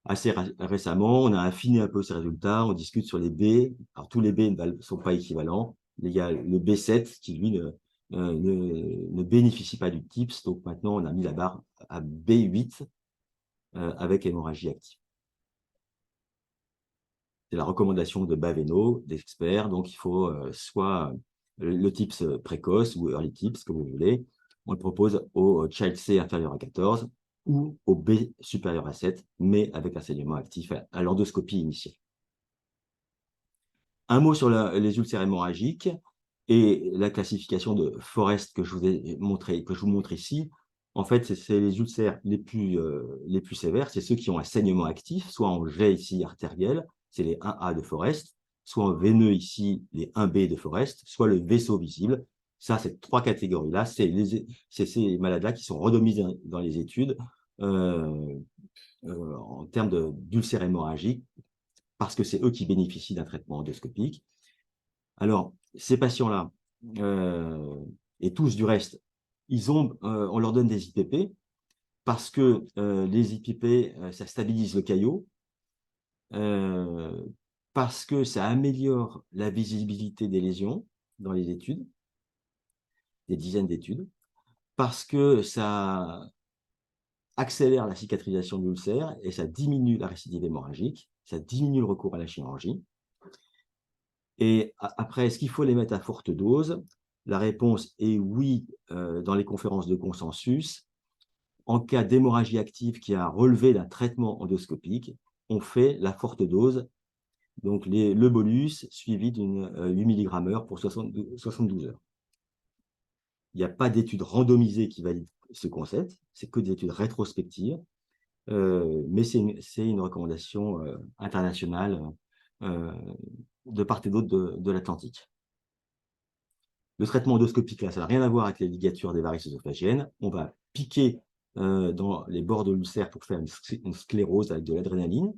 Assez récemment, on a affiné un peu ces résultats, on discute sur les B. Alors, tous les B ne sont pas équivalents. Il y a le B7 qui, lui, ne bénéficie pas du TIPS. Donc, maintenant, on a mis la barre à B8 avec hémorragie active. C'est la recommandation de Baveno, d'experts. Donc, il faut soit le TIPS précoce ou early TIPS, comme vous voulez. On le propose au Child C inférieur à 14 ou au B supérieur à 7, mais avec un saignement actif à l'endoscopie initiale. Un mot sur les ulcères hémorragiques et la classification de Forest que je vous montre ici. En fait, c'est les ulcères les plus sévères, c'est ceux qui ont un saignement actif, soit en jet ici artériel, c'est les 1A de Forest, soit en veineux ici, les 1B de Forest, soit le vaisseau visible. Ça, ces trois catégories-là, c'est ces malades-là qui sont randomisés dans les études en termes d'ulcères hémorragiques, parce que c'est eux qui bénéficient d'un traitement endoscopique. Alors, ces patients-là, et tous du reste, on leur donne des IPP, parce que les IPP, ça stabilise le caillot, parce que ça améliore la visibilité des lésions dans les études, des dizaines d'études, parce que ça accélère la cicatrisation de l'ulcère et ça diminue la récidive hémorragique, ça diminue le recours à la chirurgie. Et après, est-ce qu'il faut les mettre à forte dose? La réponse est oui dans les conférences de consensus. En cas d'hémorragie active qui a relevé d'un traitement endoscopique, on fait la forte dose, donc le bolus suivi d'une 8 mg/h pour 72 heures. Il n'y a pas d'études randomisées qui valident ce concept, c'est que des études rétrospectives, mais c'est une recommandation internationale de part et d'autre de l'Atlantique. Le traitement endoscopique, là, ça n'a rien à voir avec les ligatures des varices œsophagiennes. On va piquer dans les bords de l'ulcère pour faire une sclérose avec de l'adrénaline,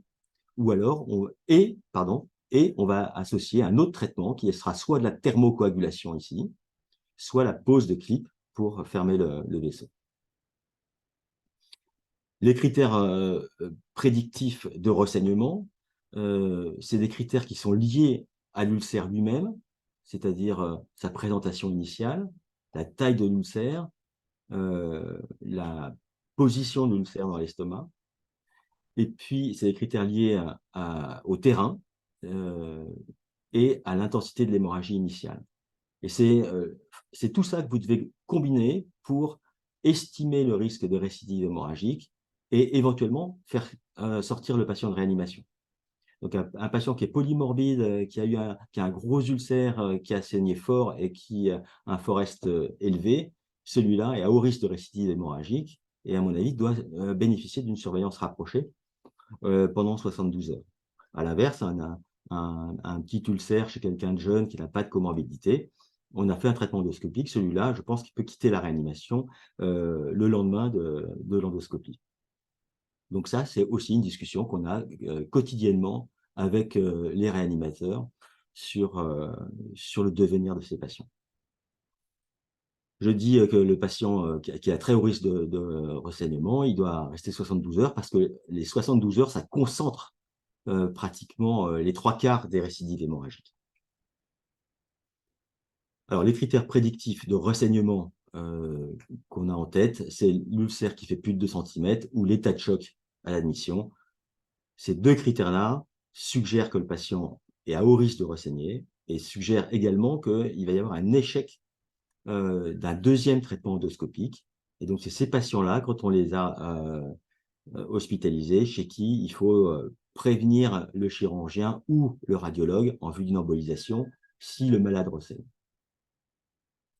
ou alors on va associer un autre traitement qui sera soit de la thermocoagulation ici, soit la pose de clip pour fermer le vaisseau. Les critères prédictifs de ressaignement, c'est des critères qui sont liés à l'ulcère lui-même, c'est-à-dire sa présentation initiale, la taille de l'ulcère, la position de l'ulcère dans l'estomac, et puis c'est des critères liés au terrain et à l'intensité de l'hémorragie initiale. Et c'est tout ça que vous devez combiner pour estimer le risque de récidive hémorragique et éventuellement faire sortir le patient de réanimation. Donc, un patient qui est polymorbide, qui a un gros ulcère, qui a saigné fort et qui a un Forest élevé, celui-là est à haut risque de récidive hémorragique et, à mon avis, doit bénéficier d'une surveillance rapprochée pendant 72 heures. À l'inverse, un petit ulcère chez quelqu'un de jeune qui n'a pas de comorbidité, on a fait un traitement endoscopique. Celui-là, je pense qu'il peut quitter la réanimation le lendemain de l'endoscopie. Donc ça, c'est aussi une discussion qu'on a quotidiennement avec les réanimateurs sur le devenir de ces patients. Je dis que le patient qui a très haut risque de ressaignement, il doit rester 72 heures parce que les 72 heures, ça concentre pratiquement les 3/4 des récidives hémorragiques. Alors, les critères prédictifs de ressaignement qu'on a en tête, c'est l'ulcère qui fait plus de 2 cm ou l'état de choc à l'admission. Ces deux critères-là suggèrent que le patient est à haut risque de ressaigner et suggèrent également qu'il va y avoir un échec d'un deuxième traitement endoscopique. Et donc, c'est ces patients-là, quand on les a hospitalisés, chez qui il faut prévenir le chirurgien ou le radiologue en vue d'une embolisation si le malade ressaigne.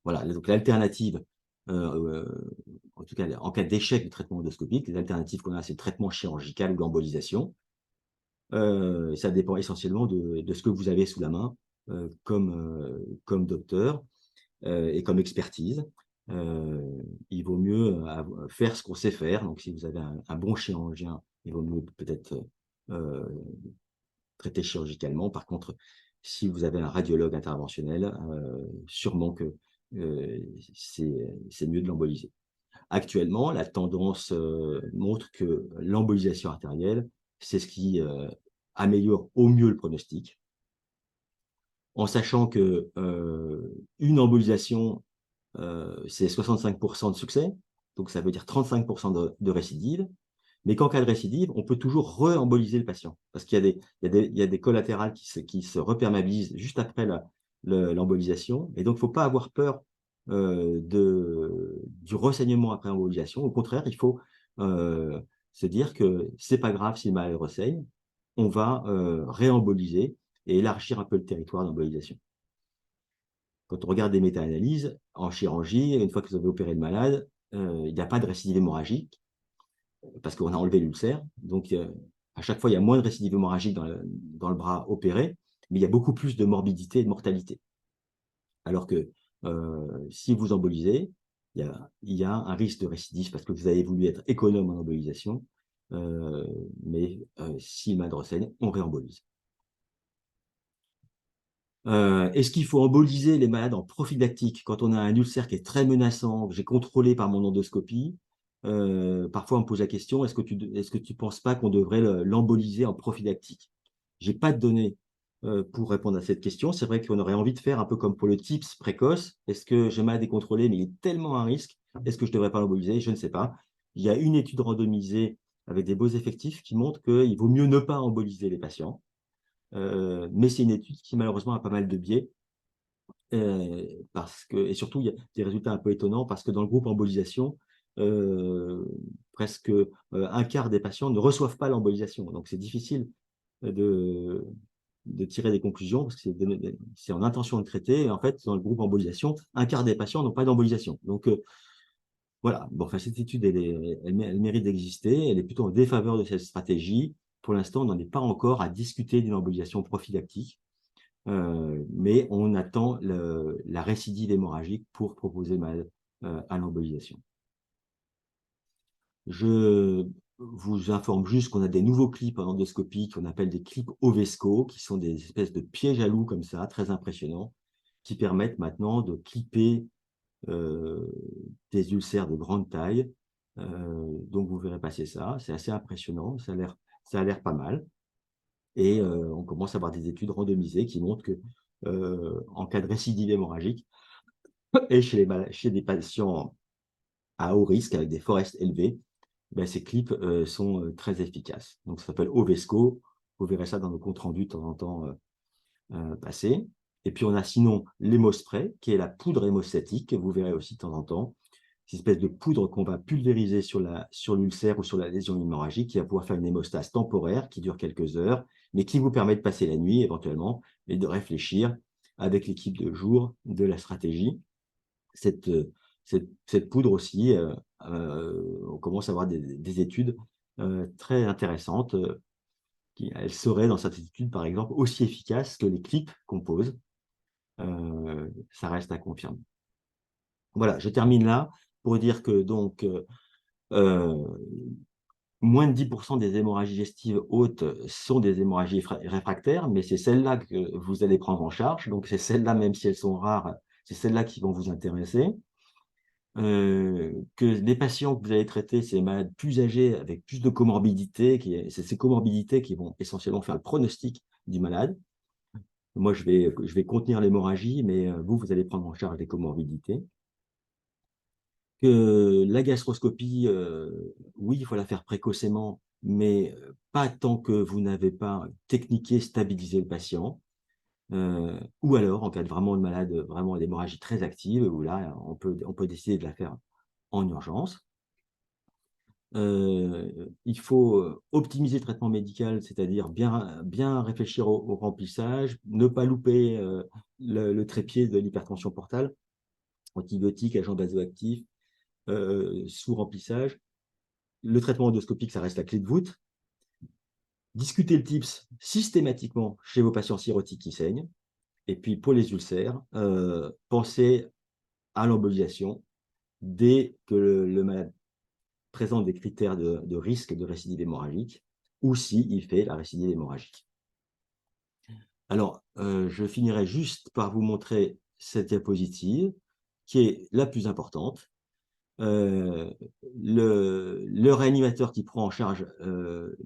Voilà, donc l'alternative, en tout cas en cas d'échec du traitement endoscopique, les alternatives qu'on a, c'est le traitement chirurgical ou l'embolisation. Ça dépend essentiellement de ce que vous avez sous la main comme docteur et comme expertise. Il vaut mieux faire ce qu'on sait faire. Donc, si vous avez un bon chirurgien, il vaut mieux peut-être traiter chirurgicalement. Par contre, si vous avez un radiologue interventionnel, sûrement que c'est mieux de l'emboliser. Actuellement, la tendance montre que l'embolisation artérielle, c'est ce qui améliore au mieux le pronostic, en sachant que une embolisation, c'est 65% de succès, donc ça veut dire 35% de récidive, mais qu'en cas de récidive, on peut toujours re-emboliser le patient, parce qu'il y a des collatérales qui se reperméabilisent juste après l'embolisation, et donc il ne faut pas avoir peur du ressaignement après embolisation. Au contraire, il faut se dire que c'est pas grave si le malade ressaigne, on va réemboliser et élargir un peu le territoire d'embolisation. Quand on regarde des méta-analyses en chirurgie, une fois que vous avez opéré le malade, il n'y a pas de récidive hémorragique parce qu'on a enlevé l'ulcère. Donc, à chaque fois, il y a moins de récidive hémorragique dans le bras opéré, mais il y a beaucoup plus de morbidité et de mortalité. Alors que si vous embolisez, il y a un risque de récidive parce que vous avez voulu être économe en embolisation, mais si le malade ressaigne, on réembolise. Est-ce qu'il faut emboliser les malades en prophylactique quand on a un ulcère qui est très menaçant, que j'ai contrôlé par mon endoscopie? Parfois, on me pose la question, est-ce que tu ne penses pas qu'on devrait l'emboliser en prophylactique? Je n'ai pas de données pour répondre à cette question. C'est vrai qu'on aurait envie de faire un peu comme pour le TIPS précoce. Est-ce que j'ai mal décontrôlé, mais il est tellement à risque? Est-ce que je ne devrais pas l'emboliser? Je ne sais pas. Il y a une étude randomisée avec des beaux effectifs qui montre qu'il vaut mieux ne pas emboliser les patients. Mais c'est une étude qui malheureusement a pas mal de biais. Et surtout, il y a des résultats un peu étonnants parce que dans le groupe embolisation, presque un quart des patients ne reçoivent pas l'embolisation. Donc, c'est difficile de tirer des conclusions parce que c'est en intention de traiter. Et en fait, dans le groupe embolisation, un quart des patients n'ont pas d'embolisation. Donc, voilà. Bon, enfin, cette étude, elle mérite d'exister. Elle est plutôt en défaveur de cette stratégie. Pour l'instant, on n'en est pas encore à discuter d'une embolisation prophylactique. Mais on attend la récidive hémorragique pour proposer mal à l'embolisation. Je vous informe juste qu'on a des nouveaux clips en endoscopie qu'on appelle des clips Ovesco, qui sont des espèces de pièges à loups comme ça, très impressionnants, qui permettent maintenant de clipper des ulcères de grande taille. Donc vous verrez passer ça, c'est assez impressionnant, ça a l'air pas mal. Et on commence à avoir des études randomisées qui montrent que en cas de récidive hémorragique et chez des patients à haut risque avec des forests élevés, ben, ces clips sont très efficaces. Donc ça s'appelle Ovesco. Vous verrez ça dans nos comptes rendus de temps en temps passer. Et puis on a sinon l'hémospray, qui est la poudre hémostatique, que vous verrez aussi de temps en temps. Cette espèce de poudre qu'on va pulvériser sur l'ulcère ou sur la lésion hémorragique, qui va pouvoir faire une hémostase temporaire qui dure quelques heures, mais qui vous permet de passer la nuit éventuellement et de réfléchir avec l'équipe de jour de la stratégie. Cette poudre aussi, on commence à avoir des études très intéressantes. Elle serait dans cette étude, par exemple, aussi efficace que les clips qu'on pose. Ça reste à confirmer. Voilà, je termine là pour dire que donc moins de 10% des hémorragies digestives hautes sont des hémorragies réfractaires, mais c'est celles-là que vous allez prendre en charge. Donc, c'est celles-là, même si elles sont rares, c'est celles-là qui vont vous intéresser. Que les patients que vous allez traiter, c'est des malades plus âgés avec plus de comorbidités, c'est ces comorbidités qui vont essentiellement faire le pronostic du malade. Moi, je vais contenir l'hémorragie, mais vous allez prendre en charge les comorbidités. Que la gastroscopie, oui, il faut la faire précocement, mais pas tant que vous n'avez pas techniqué, stabilisé le patient. Ou alors, en cas de vraiment de malade, vraiment d'hémorragie très active, où là, on peut décider de la faire en urgence. Il faut optimiser le traitement médical, c'est-à-dire bien réfléchir au remplissage, ne pas louper le trépied de l'hypertension portale, antibiotiques, agents vasoactifs, sous-remplissage. Le traitement endoscopique, ça reste la clé de voûte. Discutez le TIPS systématiquement chez vos patients cirrhotiques qui saignent. Et puis, pour les ulcères, pensez à l'embolisation dès que le malade présente des critères de risque de récidive hémorragique ou s'il fait la récidive hémorragique. Alors, je finirai juste par vous montrer cette diapositive qui est la plus importante. Le réanimateur qui prend en charge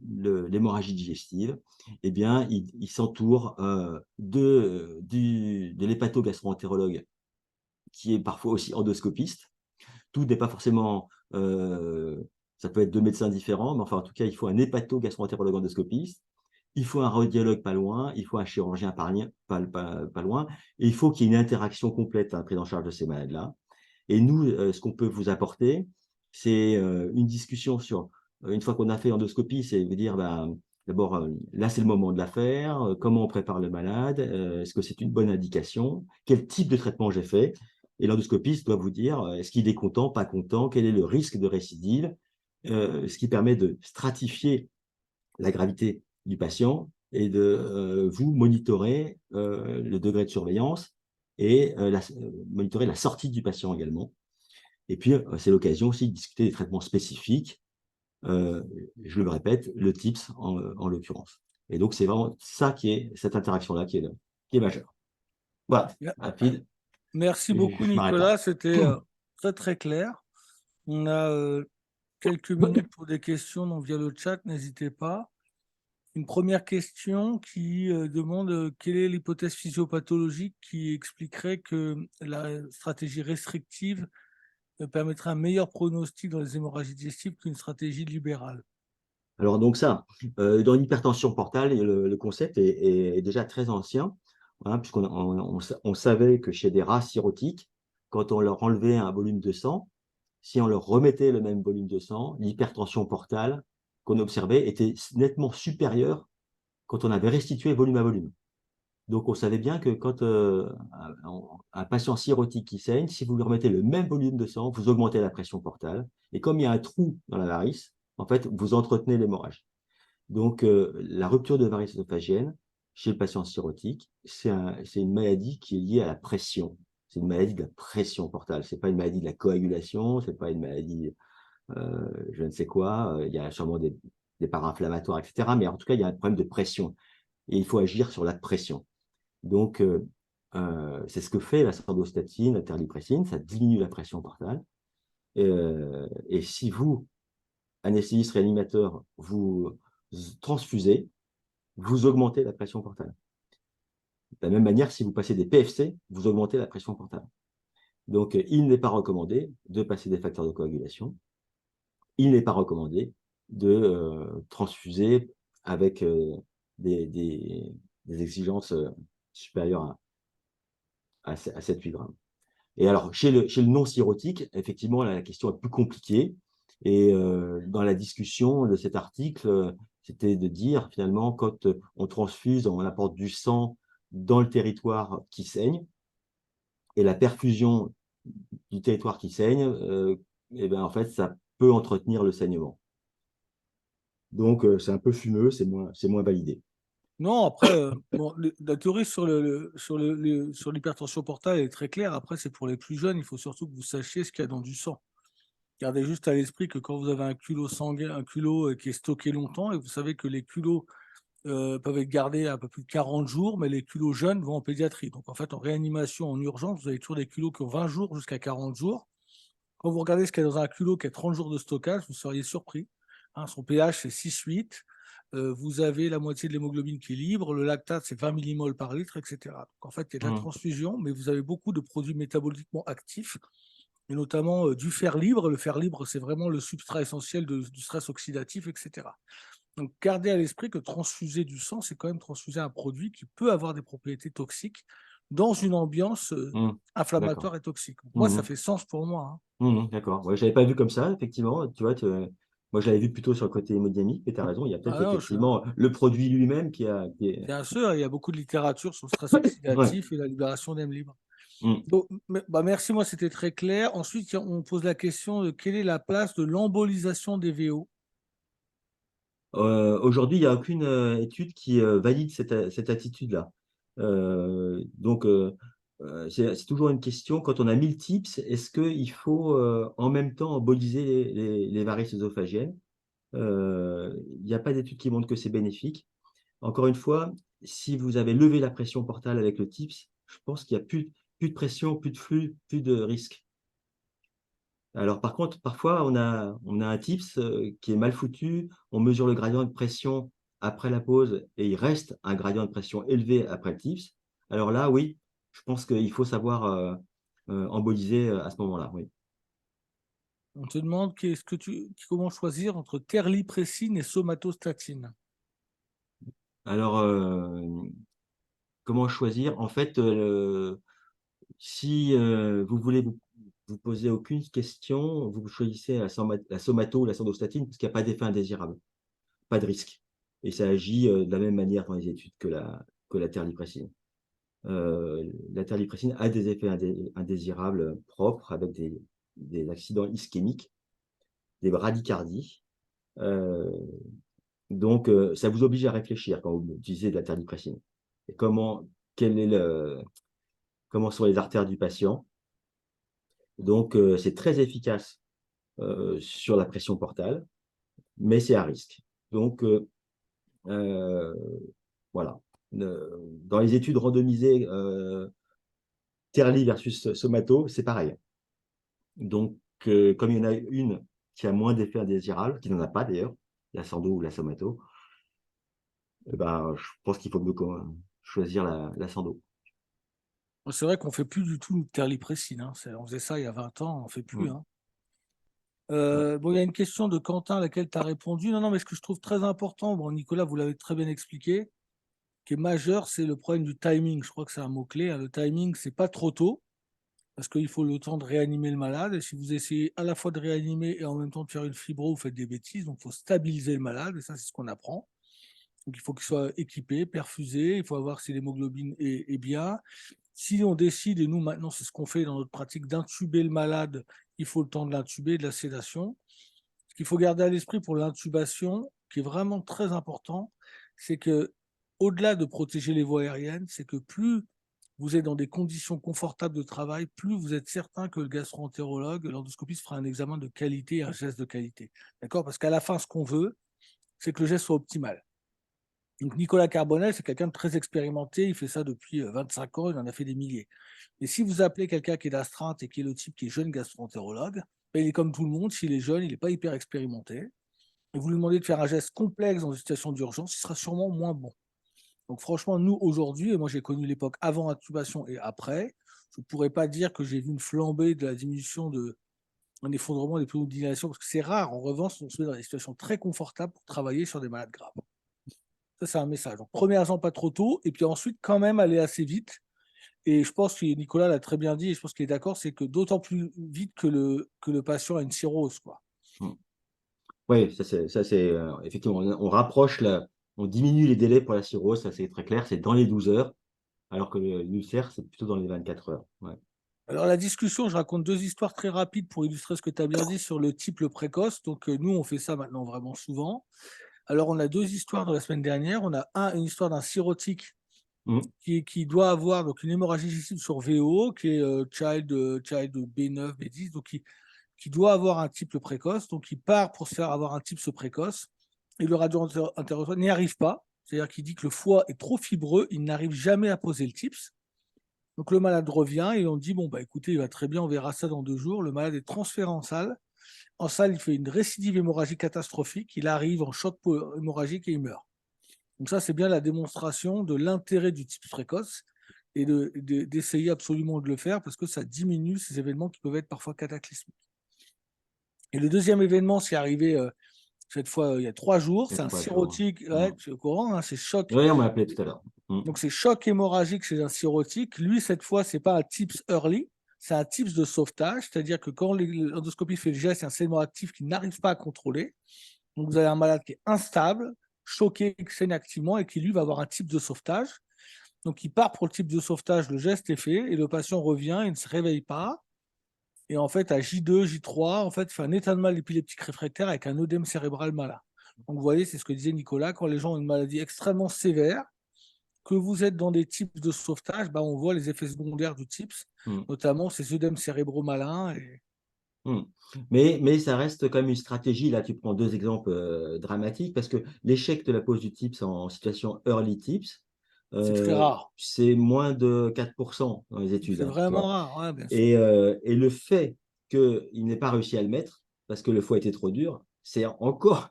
l'hémorragie digestive, eh bien, il s'entoure de l'hépatogastroentérologue qui est parfois aussi endoscopiste. Tout n'est pas forcément, ça peut être deux médecins différents, mais enfin, en tout cas, il faut un hépatogastroentérologue endoscopiste, il faut un radiologue pas loin, il faut un chirurgien pas loin, et il faut qu'il y ait une interaction complète à la prise en charge de ces malades-là. Et nous, ce qu'on peut vous apporter, c'est une discussion sur, une fois qu'on a fait endoscopie, c'est de dire, d'abord, là, c'est le moment de la faire, comment on prépare le malade, est-ce que c'est une bonne indication, quel type de traitement j'ai fait. Et l'endoscopiste doit vous dire, est-ce qu'il est content, pas content, quel est le risque de récidive, ce qui permet de stratifier la gravité du patient et de vous monitorer le degré de surveillance et monitorer la sortie du patient également. Et puis, c'est l'occasion aussi de discuter des traitements spécifiques. Je le répète, le TIPS en l'occurrence. Et donc, c'est vraiment ça qui est, cette interaction-là qui est majeure. Voilà, rapide. Merci beaucoup, Je m'arrête là. Nicolas. C'était très, très clair. On a quelques minutes pour des questions, donc via le chat, n'hésitez pas. Une première question qui demande quelle est l'hypothèse physiopathologique qui expliquerait que la stratégie restrictive permettrait un meilleur pronostic dans les hémorragies digestives qu'une stratégie libérale. Alors, donc ça, dans l'hypertension portale, le concept est déjà très ancien, hein, puisqu'on savait que chez des rats cirrhotiques, quand on leur enlevait un volume de sang, si on leur remettait le même volume de sang, l'hypertension portale qu'on observait était nettement supérieure quand on avait restitué volume à volume. Donc, on savait bien que quand un patient cirrhotique qui saigne, si vous lui remettez le même volume de sang, vous augmentez la pression portale. Et comme il y a un trou dans la varice, en fait, vous entretenez l'hémorragie. Donc, la rupture de varice œsophagienne chez le patient cirrhotique, c'est une maladie qui est liée à la pression. C'est une maladie de la pression portale. Ce n'est pas une maladie de la coagulation, ce n'est pas une maladie je ne sais quoi. Il y a sûrement des para-inflammatoires, etc. Mais en tout cas, il y a un problème de pression. Et il faut agir sur la pression. Donc, c'est ce que fait la sandostatine, la terlipressine, ça diminue la pression portale. Et si vous, anesthésiste réanimateur, vous transfusez, vous augmentez la pression portale. De la même manière, si vous passez des PFC, vous augmentez la pression portale. Donc, il n'est pas recommandé de passer des facteurs de coagulation. Il n'est pas recommandé de transfuser avec des exigences supérieures à 7-8 grammes. Et alors, chez le non-cirrhotique, effectivement, la question est plus compliquée. Et dans la discussion de cet article, c'était de dire, finalement, quand on transfuse, on apporte du sang dans le territoire qui saigne, et la perfusion du territoire qui saigne, et ben, en fait, ça peut entretenir le saignement. Donc, c'est un peu fumeux, c'est moins validé. Non, après, bon, la théorie sur l'hypertension portale est très claire. Après, c'est pour les plus jeunes. Il faut surtout que vous sachiez ce qu'il y a dans du sang. Gardez juste à l'esprit que quand vous avez un culot sanguin, un culot qui est stocké longtemps, et vous savez que les culots peuvent être gardés un peu plus de 40 jours, mais les culots jeunes vont en pédiatrie. Donc, en fait, en réanimation, en urgence, vous avez toujours des culots qui ont 20 jours jusqu'à 40 jours. Quand vous regardez ce qu'il y a dans un culot qui a 30 jours de stockage, vous seriez surpris. Hein, son pH, c'est 6,8. Vous avez la moitié de l'hémoglobine qui est libre, le lactate, c'est 20 millimoles par litre, etc. Donc, en fait, il y a de la transfusion, mais vous avez beaucoup de produits métaboliquement actifs, et notamment du fer libre. Le fer libre, c'est vraiment le substrat essentiel du stress oxydatif, etc. Donc, gardez à l'esprit que transfuser du sang, c'est quand même transfuser un produit qui peut avoir des propriétés toxiques dans une ambiance inflammatoire et toxique. Moi, ça fait sens pour moi. D'accord. Ouais, je n'avais pas vu comme ça, effectivement. Tu vois, moi, je l'avais vu plutôt sur le côté hémodynamique, mais tu as raison, il y a peut-être effectivement le produit lui-même qui est… Bien sûr, il y a beaucoup de littérature sur le stress oxydatif et la libération d'hème libre. Donc, merci, moi, c'était très clair. Ensuite, on pose la question de quelle est la place de l'embolisation des VO. Aujourd'hui, il n'y a aucune étude qui valide cette attitude-là. Donc, c'est toujours une question, quand on a 1000 tips, est-ce qu'il faut en même temps emboliser les varices œsophagiennes? Il n'y a pas d'étude qui montre que c'est bénéfique. Encore une fois, si vous avez levé la pression portale avec le TIPS, je pense qu'il n'y a plus de pression, plus de flux, plus de risque. Alors par contre, parfois, on a un TIPS qui est mal foutu, on mesure le gradient de pression après la pause et il reste un gradient de pression élevé après le TIPS. Alors là, oui, je pense qu'il faut savoir emboliser à ce moment-là, oui. On te demande comment choisir entre terlipressine et somatostatine. Alors, comment choisir? En fait, si vous voulez vous poser aucune question, vous choisissez la somato ou la sandostatine parce qu'il n'y a pas d'effet indésirable, pas de risque. Et ça agit de la même manière dans les études que la terlipressine. La terlipressine a des effets indésirables propres avec des accidents ischémiques, des bradycardies. Donc, ça vous oblige à réfléchir quand vous utilisez de la terlipressine. Et comment sont les artères du patient. Donc, c'est très efficace sur la pression portale, mais c'est à risque. Donc, voilà. Dans les études randomisées, Terli versus Somato, c'est pareil. Donc, comme il y en a une qui a moins d'effets indésirables, qui n'en a pas d'ailleurs, la Sando ou la Somato, eh ben, je pense qu'il faut mieux choisir la Sando. C'est vrai qu'on ne fait plus du tout de terlipressine. Hein. On faisait ça il y a 20 ans, on ne fait plus. Hein. Bon, il y a une question de Quentin à laquelle tu as répondu. Non, mais ce que je trouve très important, bon, Nicolas, vous l'avez très bien expliqué, qui est majeur, c'est le problème du timing. Je crois que c'est un mot-clé. Hein. Le timing, c'est pas trop tôt, parce qu'il faut le temps de réanimer le malade. Et si vous essayez à la fois de réanimer et en même temps de faire une fibro, vous faites des bêtises. Donc, il faut stabiliser le malade, et ça, c'est ce qu'on apprend. Donc, il faut qu'il soit équipé, perfusé. Il faut voir si l'hémoglobine est bien. Si on décide, et nous maintenant c'est ce qu'on fait dans notre pratique, d'intuber le malade, il faut le temps de l'intuber, de la sédation. Ce qu'il faut garder à l'esprit pour l'intubation, qui est vraiment très important, c'est que au-delà de protéger les voies aériennes, c'est que plus vous êtes dans des conditions confortables de travail, plus vous êtes certain que le gastro-entérologue, l'endoscopiste fera un examen de qualité, un geste de qualité. D'accord? Parce qu'à la fin, ce qu'on veut, c'est que le geste soit optimal. Donc Nicolas Carbonel, c'est quelqu'un de très expérimenté, il fait ça depuis 25 ans, il en a fait des milliers. Et si vous appelez quelqu'un qui est d'astreinte et qui est le type qui est jeune gastro-entérologue, ben, il est comme tout le monde, s'il est jeune, il n'est pas hyper expérimenté, et vous lui demandez de faire un geste complexe dans une situation d'urgence, il sera sûrement moins bon. Donc franchement, nous aujourd'hui, et moi j'ai connu l'époque avant intubation et après, je ne pourrais pas dire que j'ai vu une flambée de la diminution un effondrement des pneus de dilation, parce que c'est rare. En revanche, on se met dans des situations très confortables pour travailler sur des malades graves. Ça, c'est un message. Donc, premièrement, pas trop tôt, et puis ensuite, quand même, aller assez vite. Et je pense que Nicolas l'a très bien dit, et je pense qu'il est d'accord, c'est que d'autant plus vite que le patient a une cirrhose, quoi. Oui, ça c'est effectivement, on rapproche, on diminue les délais pour la cirrhose, ça c'est très clair, c'est dans les 12 heures, alors que l'ulcère, c'est plutôt dans les 24 heures. Ouais. Alors, la discussion, je raconte deux histoires très rapides pour illustrer ce que tu as bien dit sur le type le précoce. Donc, nous, on fait ça maintenant vraiment souvent. Alors, on a deux histoires de la semaine dernière. On a une histoire d'un cirrhotique qui doit avoir donc, une hémorragie digestive sur VO, qui est child B9, B10, donc qui doit avoir un type précoce. Donc, il part pour se faire avoir un type précoce. Et le radio-interrogatoire n'y arrive pas. C'est-à-dire qu'il dit que le foie est trop fibreux, il n'arrive jamais à poser le TIPS. Donc le malade revient et on dit, bon, bah écoutez, il va très bien, on verra ça dans 2 jours. Le malade est transféré en salle. En salle, il fait une récidive hémorragique catastrophique. Il arrive en choc hémorragique et il meurt. Donc ça, c'est bien la démonstration de l'intérêt du type précoce et d'essayer absolument de le faire parce que ça diminue ces événements qui peuvent être parfois cataclysmiques. Et le deuxième événement, c'est arrivé cette fois il y a 3 jours. C'est un cirrhotique, tu es au courant, hein, c'est choc. Oui, on m'a appelé tout à l'heure. Donc c'est choc hémorragique chez un cirrhotique. Lui, cette fois, c'est pas un TIPS early, c'est un TIPS de sauvetage, c'est-à-dire que quand l'endoscopie fait le geste, c'est un saignement actif qui n'arrive pas à contrôler. Donc vous avez un malade qui est instable, choqué, qui saigne activement et qui lui va avoir un type de sauvetage. Donc il part pour le type de sauvetage, le geste est fait et le patient revient, il ne se réveille pas. Et en fait, à J2, J3, en fait, il fait un état de mal épileptique réfractaire avec un œdème cérébral malin. Donc vous voyez, c'est ce que disait Nicolas, quand les gens ont une maladie extrêmement sévère, que vous êtes dans des types de sauvetage, bah, on voit les effets secondaires du TIPS, notamment ces œdèmes cérébraux malins. Mais ça reste quand même une stratégie. Là, tu prends 2 exemples dramatiques parce que l'échec de la pose du TIPS en situation early TIPS, C'est très rare. c'est moins de 4% dans les études, C'est hein, tu vraiment vois. rare, ouais, bien sûr. Et le fait qu'il n'ait pas réussi à le mettre, parce que le foie était trop dur, c'est encore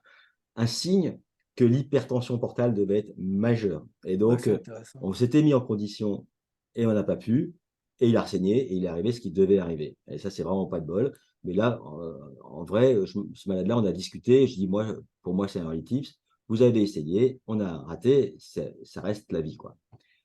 un signe que l'hypertension portale devait être majeure. Et Ouais, donc, c'est intéressant. on s'était mis en condition et on n'a pas pu. Et il a renseigné et il est arrivé ce qui devait arriver. Et ça, c'est vraiment pas de bol. Mais là, en vrai, ce malade-là, on a discuté. Je dis, moi, pour moi, c'est un early tips. Vous avez essayé, on a raté, ça reste la vie, quoi.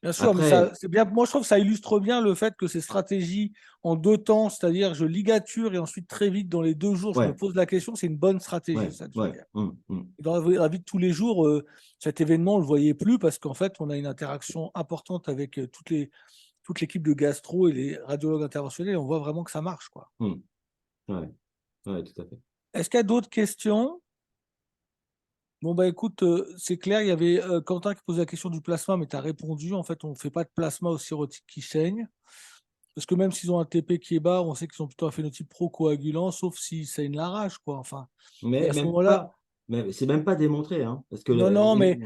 Bien sûr, mais ça, Après, c'est bien. Moi, je trouve que ça illustre bien le fait que ces stratégies en 2 temps, c'est-à-dire je ligature et ensuite très vite, dans les 2 jours, je me ouais, pose la question, c'est une bonne stratégie, ouais, ça que je veux ouais, dire. mmh. Et dans la vie de tous les jours, cet événement, on ne le voyait plus parce qu'en fait, on a une interaction importante avec toute l'équipe de gastro et les radiologues interventionnels et on voit vraiment que ça marche, quoi. Mmh. Ouais, ouais, tout à fait. Est-ce qu'il y a d'autres questions? Bon, bah écoute, c'est clair, il y avait Quentin qui posait la question du plasma, mais tu as répondu. En fait, on ne fait pas de plasma aux cirrhotiques qui saignent. Parce que même s'ils ont un TP qui est bas, on sait qu'ils ont plutôt un phénotype procoagulant, sauf s'ils saignent la rage, quoi. Enfin, et Mais à ce même moment-là, pas, mais c'est même pas démontré, hein, parce que non, non, mais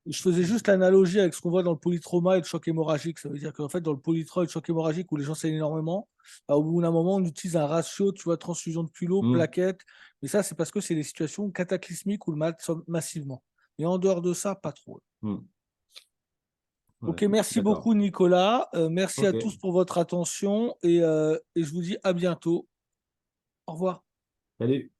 je faisais juste l'analogie avec ce qu'on voit dans le polytrauma et le choc hémorragique. Ça veut dire qu'en fait, dans le polytrauma et le choc hémorragique, où les gens saignent énormément, bah, au bout d'un moment, on utilise un ratio, tu vois, transfusion de culot, mmh, plaquettes. Mais ça, c'est parce que c'est des situations cataclysmiques où le malade somme massivement. Et en dehors de ça, pas trop. mmh, Ok, ouais, merci d'accord. beaucoup, Nicolas. Merci à tous OK. pour votre attention et je vous dis à bientôt. Au revoir. Salut.